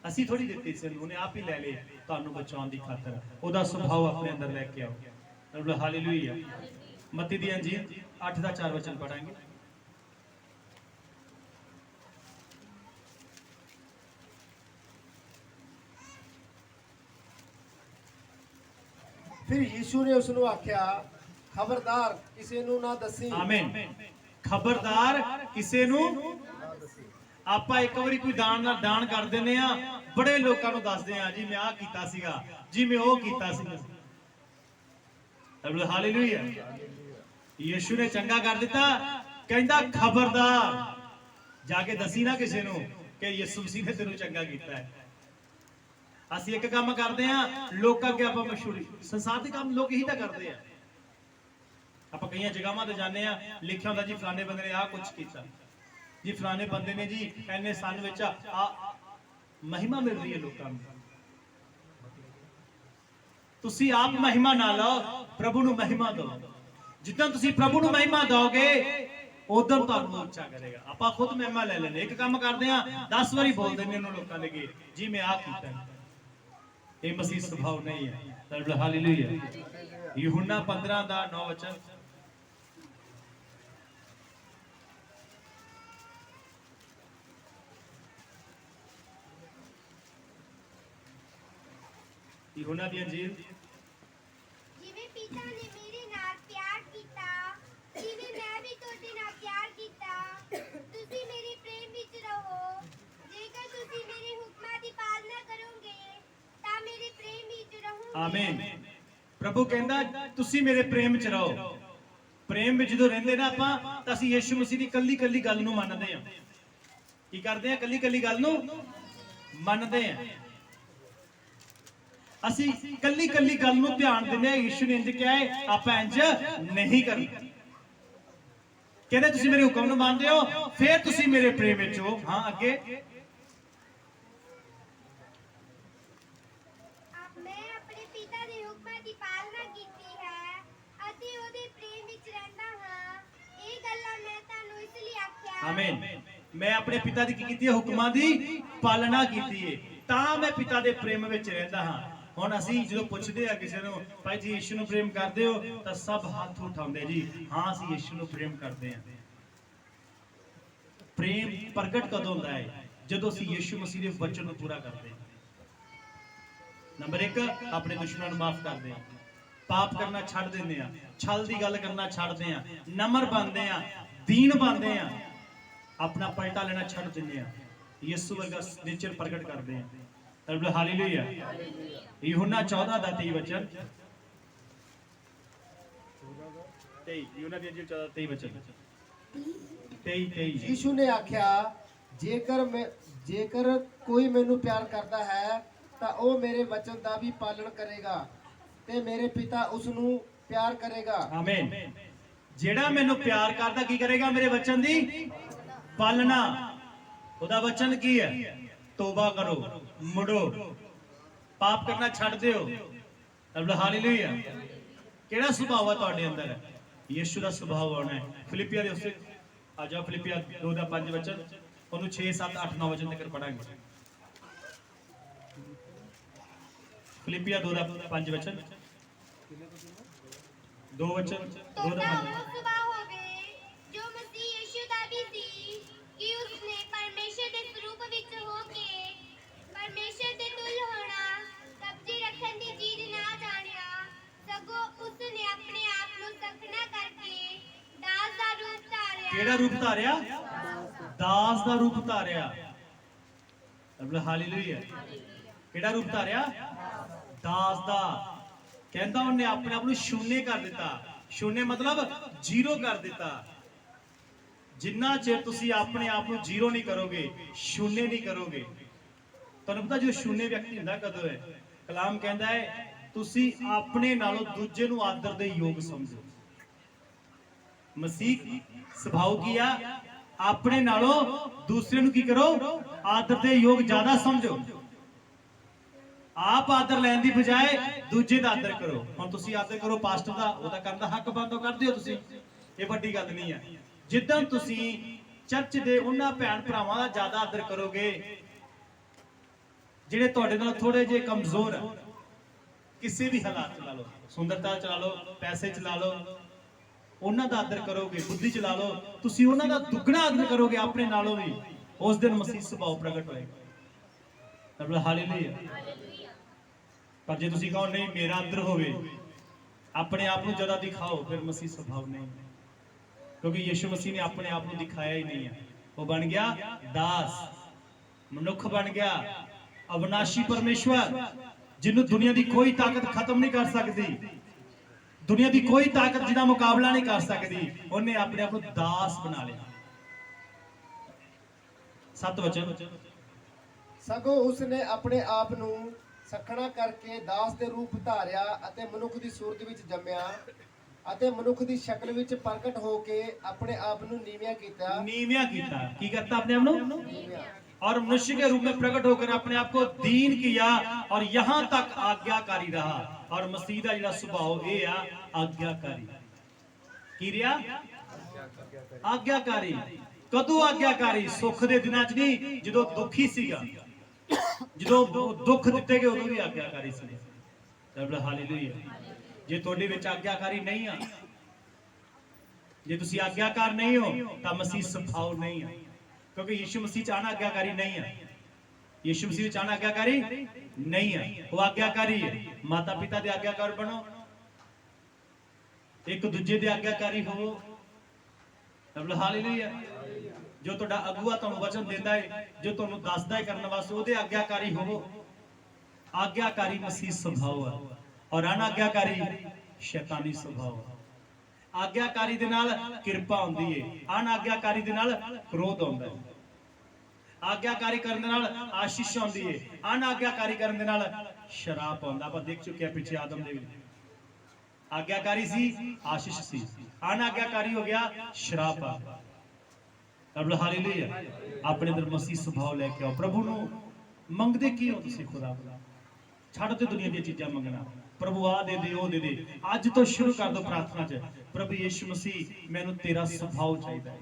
ਅਸੀਂ ਥੋੜੀ ਦਿੱਤੀ ਸੀ, ਉਹਨੇ ਆਪ ਹੀ ਲੈ ਲਈ ਤੁਹਾਨੂੰ ਬਚਾਉਣ ਦੀ ਖਾਤਰ। ਉਹਦਾ ਸੁਭਾਅ ਆਪਣੇ ਅੰਦਰ ਲੈ ਕੇ ਆਓ। ਹਾਲੇਲੂਇਆ। ਮਤੀ ਦੀ ਅੰਜੀਲ 8 ਦਾ 4 ਵਚਨ ਪੜਾਂਗੇ। ਫਿਰ ਯੀਸ਼ੂ ਨੇ ਉਸ ਨੂੰ ਆਖਿਆ, ਖਬਰਦਾਰ ਕਿਸੇ ਨੂੰ ਨਾ ਦੱਸੀ। ਆਮੀਨ। ਖਬਰਦਾਰ ਕਿਸੇ ਨੂੰ ਨਾ ਦੱਸੀ। ਆਪਾਂ ਇੱਕ ਵਾਰੀ ਕੋਈ ਦਾਨ ਕਰ ਦਿੰਦੇ ਆ, ਬੜੇ ਲੋਕਾਂ ਨੂੰ ਦੱਸਦੇ ਆ, ਜੀ ਮੈਂ ਆਹ ਕੀਤਾ ਸੀਗਾ, ਜੀ ਮੈਂ ਉਹ ਕੀਤਾ ਸੀਗਾ। ਹਾਲੇਲੂਇਆ। ਯਿਸੂ ਨੇ ਚੰਗਾ ਕਰ ਦਿੱਤਾ, ਕਹਿੰਦਾ ਖਬਰਦਾਰ ਜਾ ਕੇ ਦੱਸੀ ਨਾ ਕਿਸੇ ਨੂੰ ਕਿ ਯਿਸੂ ਮਸੀਹ ਨੇ ਤੈਨੂੰ ਚੰਗਾ ਕੀਤਾ ਹੈ। ਅਸੀਂ ਇੱਕ ਕੰਮ ਕਰਦੇ ਆ, ਲੋਕਾਂ ਅੱਗੇ ਆਪਾਂ ਮਸ਼ਹੂਰੀ, ਸੰਸਾਰ ਦੇ ਕੰਮ ਲੋਕ ਇਹੀ ਤਾਂ ਕਰਦੇ ਆ। ਆਪਾਂ ਕਈਆਂ ਜਗ੍ਹਾਵਾਂ ਤੇ ਜਾਂਦੇ ਆ, ਲਿਖਿਆ ਹੁੰਦਾ ਜੀ ਫਲਾਣੇ ਬੰਦੇ ਨੇ ਆਹ ਕੁਝ ਕੀਤਾ, ਜੀ ਫਲਾਣੇ ਬੰਦੇ ਨੇ ਜੀ ਐਨੇ ਸਾਲ ਵਿੱਚ ਆ ਮਹਿਮਾ ਮਿਲ ਰਹੀ ਹੈ ਲੋਕਾਂ ਨੂੰ। ਤੁਸੀਂ ਆਪ ਮਹਿਮਾ ਨਾ ਲਓ, ਪ੍ਰਭੂ ਨੂੰ ਮਹਿਮਾ ਦਿਓ। ਜਿੱਦਾਂ ਤੁਸੀਂ ਪ੍ਰਭੂ ਨੂੰ ਮਹਿਮਾ ਦਿਓਗੇ, ਉਦੋਂ ਤੁਹਾਨੂੰ ਉੱਚਾ ਕਰੇਗਾ। ਆਪਾਂ ਖੁਦ ਮਹਿਮਾ ਲੈ ਲੈਂਦੇ, ਇੱਕ ਕੰਮ ਕਰਦੇ ਆ 10 ਵਾਰੀ ਬੋਲ ਦਿੰਦੇ ਉਹਨੂੰ ਲੋਕਾਂ ਦੇ ਅੱਗੇ, ਜੀ ਮੈਂ ਆਹ ਕੀਤਾ। ਇਹ ਮਸੀਹ ਸੁਭਾਅ ਨਹੀਂ ਹੈ। ਤਾਂ ਹਾਲੇਲੂਇਆ। यूहन्ना 15 ਦਾ 9 ਵਚਨ। यूहन्ना ਦੀ ਅੰਜੀਲ। ਜਿਵੇਂ ਪਿਤਾ ਨੇ ਮੇਰੇ ਨਾਲ ਪਿਆਰ ਕੀਤਾ, ਜਿਵੇਂ ਮੈਂ ਵੀ ਤੁਹਾਡੇ ਨਾਲ ਪਿਆਰ ਕੀਤਾ, ਤੁਸੀਂ ਮੇਰੇ ਪ੍ਰੇਮ ਵਿੱਚ ਰਹੋ। ਜੇਕਰ ਤੁਸੀਂ ਮੇਰੇ ਹੁਕਮਾਂ ਦੀ ਪਾਲਣਾ ਕਰੋਗੇ ਤਾਂ ਮੇਰੇ ਪ੍ਰੇਮ ਵਿੱਚ ਰਹੋਗੇ। ਆਮੀਨ। ਪ੍ਰਭੂ ਕਹਿੰਦਾ ਤੁਸੀਂ ਮੇਰੇ ਪ੍ਰੇਮ ਚ ਰਹੋ। ਪ੍ਰੇਮ ਵਿੱਚ ਜਦੋਂ ਰਹਿੰਦੇ ਨਾ ਆਪਾਂ, ਤਾਂ ਅਸੀਂ ਯਿਸੂ ਮਸੀਹ ਦੀ ਕੱਲੀ ਕੱਲੀ ਗੱਲ ਨੂੰ ਮੰਨਦੇ ਹਾਂ। ਕੀ ਕਰਦੇ ਹਾਂ? ਕੱਲੀ ਕੱਲੀ ਗੱਲ ਨੂੰ ਮੰਨਦੇ ਹਾਂ। ਅਸੀਂ ਕੱਲੀ ਕੱਲੀ ਗੱਲ ਨੂੰ ਧਿਆਨ ਦਿੰਦੇ ਹਾਂ। ਯਿਸੂ ਨੇ ਇੰਜ ਕਿਹਾ ਹੈ, ਆਪਾਂ ਇੰਜ ਨਹੀਂ ਕਰਨਾ। ਕਹਿੰਦੇ ਤੁਸੀਂ ਮੇਰੇ ਹੁਕਮ ਨੂੰ ਮੰਨਦੇ ਹੋ, ਫਿਰ ਤੁਸੀਂ ਮੇਰੇ ਪ੍ਰੇਮ ਵਿੱਚ ਹੋ। ਹਾਂ, ਅੱਗੇ। ਮੈਂ ਆਪਣੇ ਪਿਤਾ ਦੇ ਹੁਕਮਾਂ ਦੀ ਪਾਲਣਾ ਕੀਤੀ ਹੈ ਅਤੇ ਉਹਦੇ ਪ੍ਰੇਮ ਵਿੱਚ ਰਹਿੰਦਾ ਹਾਂ। ਇਹ ਗੱਲਾਂ ਮੈਂ ਤੁਹਾਨੂੰ ਇਸ ਲਈ ਆਖਿਆ। ਆਮੀਨ। ਮੈਂ ਆਪਣੇ ਪਿਤਾ ਦੀ ਕੀ ਕੀਤੀ ਹੈ? ਹੁਕਮਾਂ ਦੀ ਪਾਲਣਾ ਕੀਤੀ ਹੈ, ਤਾਂ ਮੈਂ ਪਿਤਾ ਦੇ ਪ੍ਰੇਮ ਵਿੱਚ ਰਹਿੰਦਾ ਹਾਂ। ਹੁਣ ਅਸੀਂ ਜਦੋਂ ਪੁੱਛਦੇ ਆ ਕਿਸੇ ਨੂੰ, ਭਾਈ ਜੀ ਯਿਸੂ ਨੂੰ ਪ੍ਰੇਮ ਕਰਦੇ ਹੋ, ਤਾਂ ਸਭ ਹੱਥ ਉਠਾਉਂਦੇ ਜੀ, ਹਾਂ ਅਸੀਂ ਯਿਸੂ ਨੂੰ ਪ੍ਰੇਮ ਕਰਦੇ ਹਾਂ। ਪ੍ਰੇਮ ਪ੍ਰਗਟ ਕਦੋਂ ਹੁੰਦਾ ਹੈ? ਜਦੋਂ ਅਸੀਂ ਯਿਸੂ ਮਸੀਹ ਦੇ ਵਚਨ ਨੂੰ ਪੂਰਾ ਕਰਦੇ ਹਾਂ। ਨੰਬਰ 1, ਆਪਣੇ ਦੁਸ਼ਮਣਾਂ ਨੂੰ ਮਾਫ ਕਰਦੇ ਹਾਂ, ਪਾਪ ਕਰਨਾ ਛੱਡ ਦਿੰਦੇ ਆ, ਛਲ ਦੀ ਗੱਲ ਕਰਨਾ ਛੱਡਦੇ ਆ, ਨਮਰ ਬਣਦੇ ਆ, ਦੀਨ ਬਣਦੇ ਆ, ਆਪਣਾ ਪਲਟਾ ਲੈਣਾ ਛੱਡ ਦਿੰਦੇ ਆ, ਯਿਸੂ ਵਰਗਾ ਨੇਚਰ ਪ੍ਰਗਟ ਕਰਦੇ ਆ। ਤਾਂ ਹਾਲੇਲੂਇਆ। यूहन्ना 14 ਦਾ 23 ਵਚਨ। 23 यूहन्ना ਦੀ ਅੰਜੀਲ 14 23 ਵਚਨ। 23। ਯੀਸ਼ੂ ਨੇ ਆਖਿਆ, ਜੇਕਰ ਕੋਈ ਮੈਨੂੰ ਪਿਆਰ ਕਰਦਾ ਹੈ ਤਾਂ ਉਹ ਮੇਰੇ ਵਚਨ ਦਾ ਵੀ ਪਾਲਣ ਕਰੇਗਾ ਤੇ ਮੇਰੇ ਪਿਤਾ ਉਸ ਨੂੰ ਪਿਆਰ ਕਰੇਗਾ। ਆਮੀਨ। ਜਿਹੜਾ ਮੈਨੂੰ ਪਿਆਰ ਕਰਦਾ ਕੀ ਕਰੇਗਾ? ਮੇਰੇ ਵਚਨ ਦੀ ਪਾਲਣਾ। ਉਹਦਾ ਵਚਨ ਕੀ ਹੈ? ਤੋਬਾ ਕਰੋ, ਮੁੜੋ, ਪਾਪ ਕਰਨਾ ਛੱਡ ਦਿਓ। ਹਾਲੇਲੂਇਆ। ਕਿਹੜਾ ਸੁਭਾਅ ਹੈ ਤੁਹਾਡੇ ਅੰਦਰ? ਯਿਸੂ ਦਾ ਸੁਭਾਅ ਹੋਣਾ ਹੈ। ਫਿਲਿੱਪੀਆਂ ਦੇ ਉਸੇ ਆ ਜਾਓ, ਫਿਲਿੱਪੀਆਂ 2 ਦਾ 5 ਵਚਨ, ਉਹਨੂੰ 6 7 8 9 ਵਚਨ ਤੱਕ ਪੜਾਂਗੇ। ਫਿਲਿੱਪੀਆਂ 2 ਦਾ 5 ਵਚਨ, 2 ਵਚਨ 2 ਦਾ 5। ਉਹ ਸੁਭਾਅ ਹੋਵੇ ਜੋ ਮਸੀਹ ਯਿਸੂ ਦਾ ਵੀ ਸੀ, ਕਿ ਉਸਨੇ ਪਰਮੇਸ਼ਰ ਦੇ ਸਰੂਪ ਵਿੱਚ ਹੋ ਕੇ ਪਰਮੇਸ਼ਰ ਦੇ ਤੁਲ ਹੋਣਾ ਕਬਜ਼ੇ ਰੱਖਣ ਦੀ ਚੀਜ਼ ਨਾ ਜਾਣਿਆ, ਸਗੋਂ ਉਸਨੇ ਆਪਣੇ ਆਪ ਨੂੰ ਸਖਣਾ ਕਰਕੇ ਦਾਸ ਦਾ ਰੂਪ ਧਾਰਿਆ। ਕਿਹੜਾ ਰੂਪ ਧਾਰਿਆ? ਦਾਸ ਦਾ ਰੂਪ ਧਾਰਿਆ। ਹਾਲੇਲੂਇਆ। ਕਿਹੜਾ ਰੂਪ ਧਾਰਿਆ? ਦਾਸ ਦਾ। ਕਹਿੰਦਾ ਉਹਨੇ ਆਪਣੇ ਆਪ ਨੂੰ ਸ਼ੂਨੇ ਕਰ ਦਿੱਤਾ। ਸ਼ੂਨੇ ਮਤਲਬ ਜ਼ੀਰੋ ਕਰ ਦਿੱਤਾ। ਜਿੰਨਾ ਚਿਰ ਤੁਸੀਂ ਆਪਣੇ ਆਪ ਨੂੰ ਜ਼ੀਰੋ ਨਹੀਂ ਕਰੋਗੇ, ਸ਼ੂਨੇ ਨਹੀਂ ਕਰੋਗੇ, ਤੁਹਾਨੂੰ ਪਤਾ ਜੋ ਸ਼ੂਨੇ ਵਿਅਕਤੀ ਹੁੰਦਾ ਕਦੋਂ ਹੈ? ਕਲਾਮ ਕਹਿੰਦਾ ਹੈ ਤੁਸੀਂ ਆਪਣੇ ਨਾਲੋਂ ਦੂਜੇ ਨੂੰ ਆਦਰ ਦੇ ਯੋਗ ਸਮਝੋ। ਮਸੀਹ ਸੁਭਾਅ ਕੀ ਆ? ਆਪਣੇ ਨਾਲੋਂ ਦੂਸਰੇ ਨੂੰ ਕੀ ਕਰੋ? ਆਦਰ ਦੇ ਯੋਗ ਜ਼ਿਆਦਾ ਸਮਝੋ। ਆਪ ਆਦਰ ਲੈਣ ਦੀ ਬਜਾਏ ਦੂਜੇ ਦਾ ਆਦਰ ਕਰੋ। ਹੁਣ ਤੁਸੀਂ ਆਦਰ ਕਰੋ ਪਾਸਟਰ ਦਾ, ਉਹਦਾ ਕਰਨ ਦਾ ਹੱਕ ਬੰਦੋ ਕਰਦੇ ਹੋ ਤੁਸੀਂ। ਇਹ ਵੱਡੀ ਗੱਲ ਨਹੀਂ ਹੈ। ਜਿੱਦਾਂ ਤੁਸੀਂ ਚਰਚ ਦੇ ਉਹਨਾਂ ਭੈਣ ਭਰਾਵਾਂ ਦਾ ਜ਼ਿਆਦਾ ਆਦਰ ਕਰੋਗੇ ਜਿਹੜੇ ਤੁਹਾਡੇ ਨਾਲ ਥੋੜੇ ਜਿਹੇ ਕਮਜ਼ੋਰ ਆ, ਕਿਸੇ ਵੀ ਹਾਲਾਤ ਚ ਲਾ ਲਓ, ਸੁੰਦਰਤਾ ਚ ਲਾ ਲਓ, ਪੈਸੇ ਚ ਲਾ ਲਓ, ਉਹਨਾਂ ਦਾ ਆਦਰ ਕਰੋਗੇ, ਬੁੱਧੀ ਚ ਲਾ ਲਓ, ਤੁਸੀਂ ਉਹਨਾਂ ਦਾ ਦੁੱਗਣਾ ਆਦਰ ਕਰੋਗੇ ਆਪਣੇ ਨਾਲੋਂ ਵੀ, ਉਸ ਦਿਨ ਮਸੀਹ ਸੁਭਾਅ ਪ੍ਰਗਟ ਹੋਏਗਾ। ਹਾਲੇਲੂਇਆ। ਪਰ ਜੇ ਤੁਸੀਂ ਕਹੋ ਨਹੀਂ ਮੇਰਾ ਆਦਰ ਹੋਵੇ, ਆਪਣੇ ਆਪ ਨੂੰ ਜ਼ਿਆਦਾ ਦਿਖਾਓ, ਫਿਰ ਮਸੀਹ ਸੁਭਾਅ ਨਹੀਂ। ਕਿਉਂਕਿ ਯਿਸੂ ਮਸੀਹ ਨੇ ਆਪਣੇ ਆਪ ਨੂੰ ਦਿਖਾਇਆ ਹੀ ਨਹੀਂ ਹੈ। ਉਹ ਬਣ ਗਿਆ ਦਾਸ, ਮਨੁੱਖ ਬਣ ਗਿਆ, ਅਵਿਨਾਸ਼ੀ ਪਰਮੇਸ਼ਵਰ, ਜਿਹਨੂੰ ਦੁਨੀਆ ਦੀ ਕੋਈ ਤਾਕਤ ਖਤਮ ਨਹੀਂ ਕਰ ਸਕਦੀ, ਦੁਨੀਆ ਦੀ ਕੋਈ ਤਾਕਤ ਜਿਹਦਾ ਮੁਕਾਬਲਾ ਨਹੀਂ ਕਰ ਸਕਦੀ। ਉਹਨੇ ਆਪਣੇ ਆਪ ਨੂੰ ਦਾਸ ਬਣਾ ਲਿਆ। 7 ਵਚਨ। ਸਗੋਂ ਉਸਨੇ ਆਪਣੇ ਆਪ ਨੂੰ ਸਖਣਾ ਕਰਕੇ ਦਾਸ ਦੇ ਰੂਪ ਧਾਰਿਆ ਅਤੇ ਮਨੁੱਖ ਦੀ ਸੂਰਤ ਵਿੱਚ ਜੰਮਿਆ ਅਤੇ ਮਨੁੱਖ ਦੀ ਸ਼ਕਲ ਵਿੱਚ ਪ੍ਰਗਟ ਹੋ ਕੇ ਆਪਣੇ ਆਪ ਨੂੰ ਨੀਵਿਆਂ ਕੀਤਾ। नीविया कीता। की करता अपने आप नु? ਨੀਵਿਆਂ। और मनुष्य के रूप में प्रकट होकर अपने आप को दीन किया और यहाँ तक आज्ञाकारी रहा। और मसीह दा जिहड़ा सुभाव ये आ आज्ञाकारी। की रहा? आज्ञाकारी। कदों आज्ञाकारी? सुख दे दिनां च नहीं, जदों दुखी सीगा। ਜਦੋਂ ਦੁੱਖ ਦਿੱਤੇ ਗਏ ਉਦੋਂ ਵੀ ਆਗਿਆਕਾਰੀ ਸੀ। ਰੱਬ ਹਾਲੇਲੂਇਆ। ਜੇ ਤੁਹਾਡੇ ਵਿੱਚ ਆਗਿਆਕਾਰੀ ਨਹੀਂ ਆ, ਜੇ ਤੁਸੀਂ ਆਗਿਆਕਾਰ ਨਹੀਂ ਹੋ ਤਾਂ ਮਸੀਹ ਸੁਭਾਅ ਨਹੀਂ ਆ, ਕਿਉਂਕਿ ਯਿਸੂ ਮਸੀਹ ਚ ਆਣਾ ਆਗਿਆਕਾਰੀ ਨਹੀਂ ਆ। ਯਿਸੂ ਮਸੀਹ ਚ ਆਣਾ ਆਗਿਆਕਾਰੀ ਨਹੀਂ ਆ, ਉਹ ਆਗਿਆਕਾਰੀ ਹੈ। ਮਾਤਾ ਪਿਤਾ ਦੇ ਆਗਿਆਕਾਰ ਬਣੋ, ਇੱਕ ਦੂਜੇ ਦੇ ਆਗਿਆਕਾਰੀ ਹੋਵੋ। ਰੱਬ ਹਾਲੇਲੂਇਆ। ਜੋ ਤੁਹਾਡਾ ਅਗੂਆ ਤੁਹਾਨੂੰ ਵਚਨ ਦਿੰਦਾ ਹੈ, ਜੋ ਤੁਹਾਨੂੰ ਦੱਸਦਾ ਹੈ ਕਰਨ ਵਾਸਤੇ, ਉਹਦੇ ਆਗਿਆਕਾਰੀ ਹੋਵੋ। ਆਗਿਆਕਾਰੀ ਮਸੀਹ ਸੁਭਾਅ ਹੈ ਔਰ ਅਨਾਗਿਆਕਾਰੀ ਸ਼ੈਤਾਨੀ ਸੁਭਾਅ ਹੈ। ਆਗਿਆਕਾਰੀ ਦੇ ਨਾਲ ਕਿਰਪਾ ਹੁੰਦੀ ਹੈ, ਅਨਾਗਿਆਕਾਰੀ ਦੇ ਨਾਲ ਕ੍ਰੋਧ ਹੁੰਦਾ ਹੈ। ਆਗਿਆਕਾਰੀ ਕਰਨ ਦੇ ਨਾਲ ਆਸ਼ੀਸ਼ ਆਉਂਦੀ ਹੈ, ਅਨਾਗਿਆਕਾਰੀ ਕਰਨ ਦੇ ਨਾਲ ਸ਼ਰਾਪ ਆਉਂਦਾ। ਆਪਾਂ ਦੇਖ ਚੁੱਕੇ ਹਾਂ ਪਿੱਛੇ ਆਦਮ ਦੇ ਵਿੱਚ ਆਗਿਆਕਾਰੀ ਸੀ, ਆਸ਼ੀਸ਼ ਸੀ, ਅਨਾਗਿਆਕਾਰੀ ਹੋ ਗਿਆ, ਸ਼ਰਾਪ ਆ ਗਿਆ। ਰੱਬ ਹਾਲੇਲੂਇਆ। ਆਪਣੇ ਅੰਦਰ ਮਸੀਹ ਸੁਭਾਅ ਲੈ ਕੇ ਆਓ। ਪ੍ਰਭੂ ਨੂੰ ਮੰਗਦੇ ਕੀ ਹੋ ਤੁਸੀਂ? ਖੁਦਾ ਕੋਲ ਛੱਡ ਦਿਓ ਦੁਨੀਆ ਦੀਆਂ ਚੀਜ਼ਾਂ ਮੰਗਣਾ। ਪ੍ਰਭੂ ਆ ਦੇ ਦੇ, ਉਹ ਦੇ ਦੇ। ਅੱਜ ਤੋਂ ਸ਼ੁਰੂ ਕਰ ਦਿਓ ਪ੍ਰਾਰਥਨਾ 'ਚ, ਪ੍ਰਭੂ ਯਿਸੂ ਮਸੀਹ ਮੈਨੂੰ ਤੇਰਾ ਸੁਭਾਅ ਚਾਹੀਦਾ ਹੈ।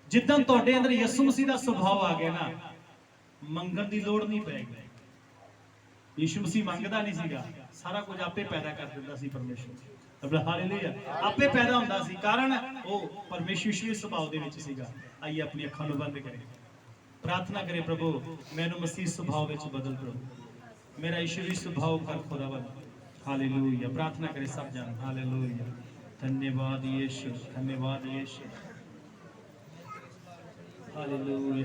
ਜਿੱਦਾਂ ਤੁਹਾਡੇ ਅੰਦਰ ਯਿਸੂ ਮਸੀਹ ਦਾ ਸੁਭਾਅ ਆ ਗਿਆ ਨਾ, ਮੰਗਣ ਦੀ ਲੋੜ ਨਹੀਂ ਪੈਗੀ। ਯਿਸੂ ਮਸੀਹ ਮੰਗਦਾ ਨਹੀਂ ਸੀਗਾ, ਸਾਰਾ ਕੁਝ ਆਪੇ ਪੈਦਾ ਕਰ ਦਿੰਦਾ ਸੀ ਪਰਮੇਸ਼ਰ। ਰੱਬ ਹਾਲੇਲੂਇਆ। ਆਪੇ ਪੈਦਾ ਹੁੰਦਾ ਸੀ, ਕਾਰਨ ਉਹ ਪਰਮੇਸ਼ਵਰੀ ਸੁਭਾਅ ਦੇ ਵਿੱਚ ਸੀਗਾ। ਆਈਏ ਆਪਣੀ ਅੱਖਾਂ ਨੂੰ ਬੰਦ ਕਰੇ, ਪ੍ਰਾਰਥਨਾ ਕਰੇ, ਪ੍ਰਭੂ ਮੈਨੂੰ ਮਸੀਹ ਸੁਭਾਅ ਵਿੱਚ ਬਦਲ ਪ੍ਰਭੂ, ਮੇਰਾ ਈਸ਼ਵਰੀ ਸੁਭਾਅ ਕਰ ਖੁਦਾਵੰਦ। ਹਾਲੇਲੂਇਆ। ਪ੍ਰਾਰਥਨਾ ਕਰੇ ਸਭ ਜਨ। ਹਾਲੇਲੂਇਆ। धन्यवाद यीशु, धन्यवाद यीशु। हालेलुया।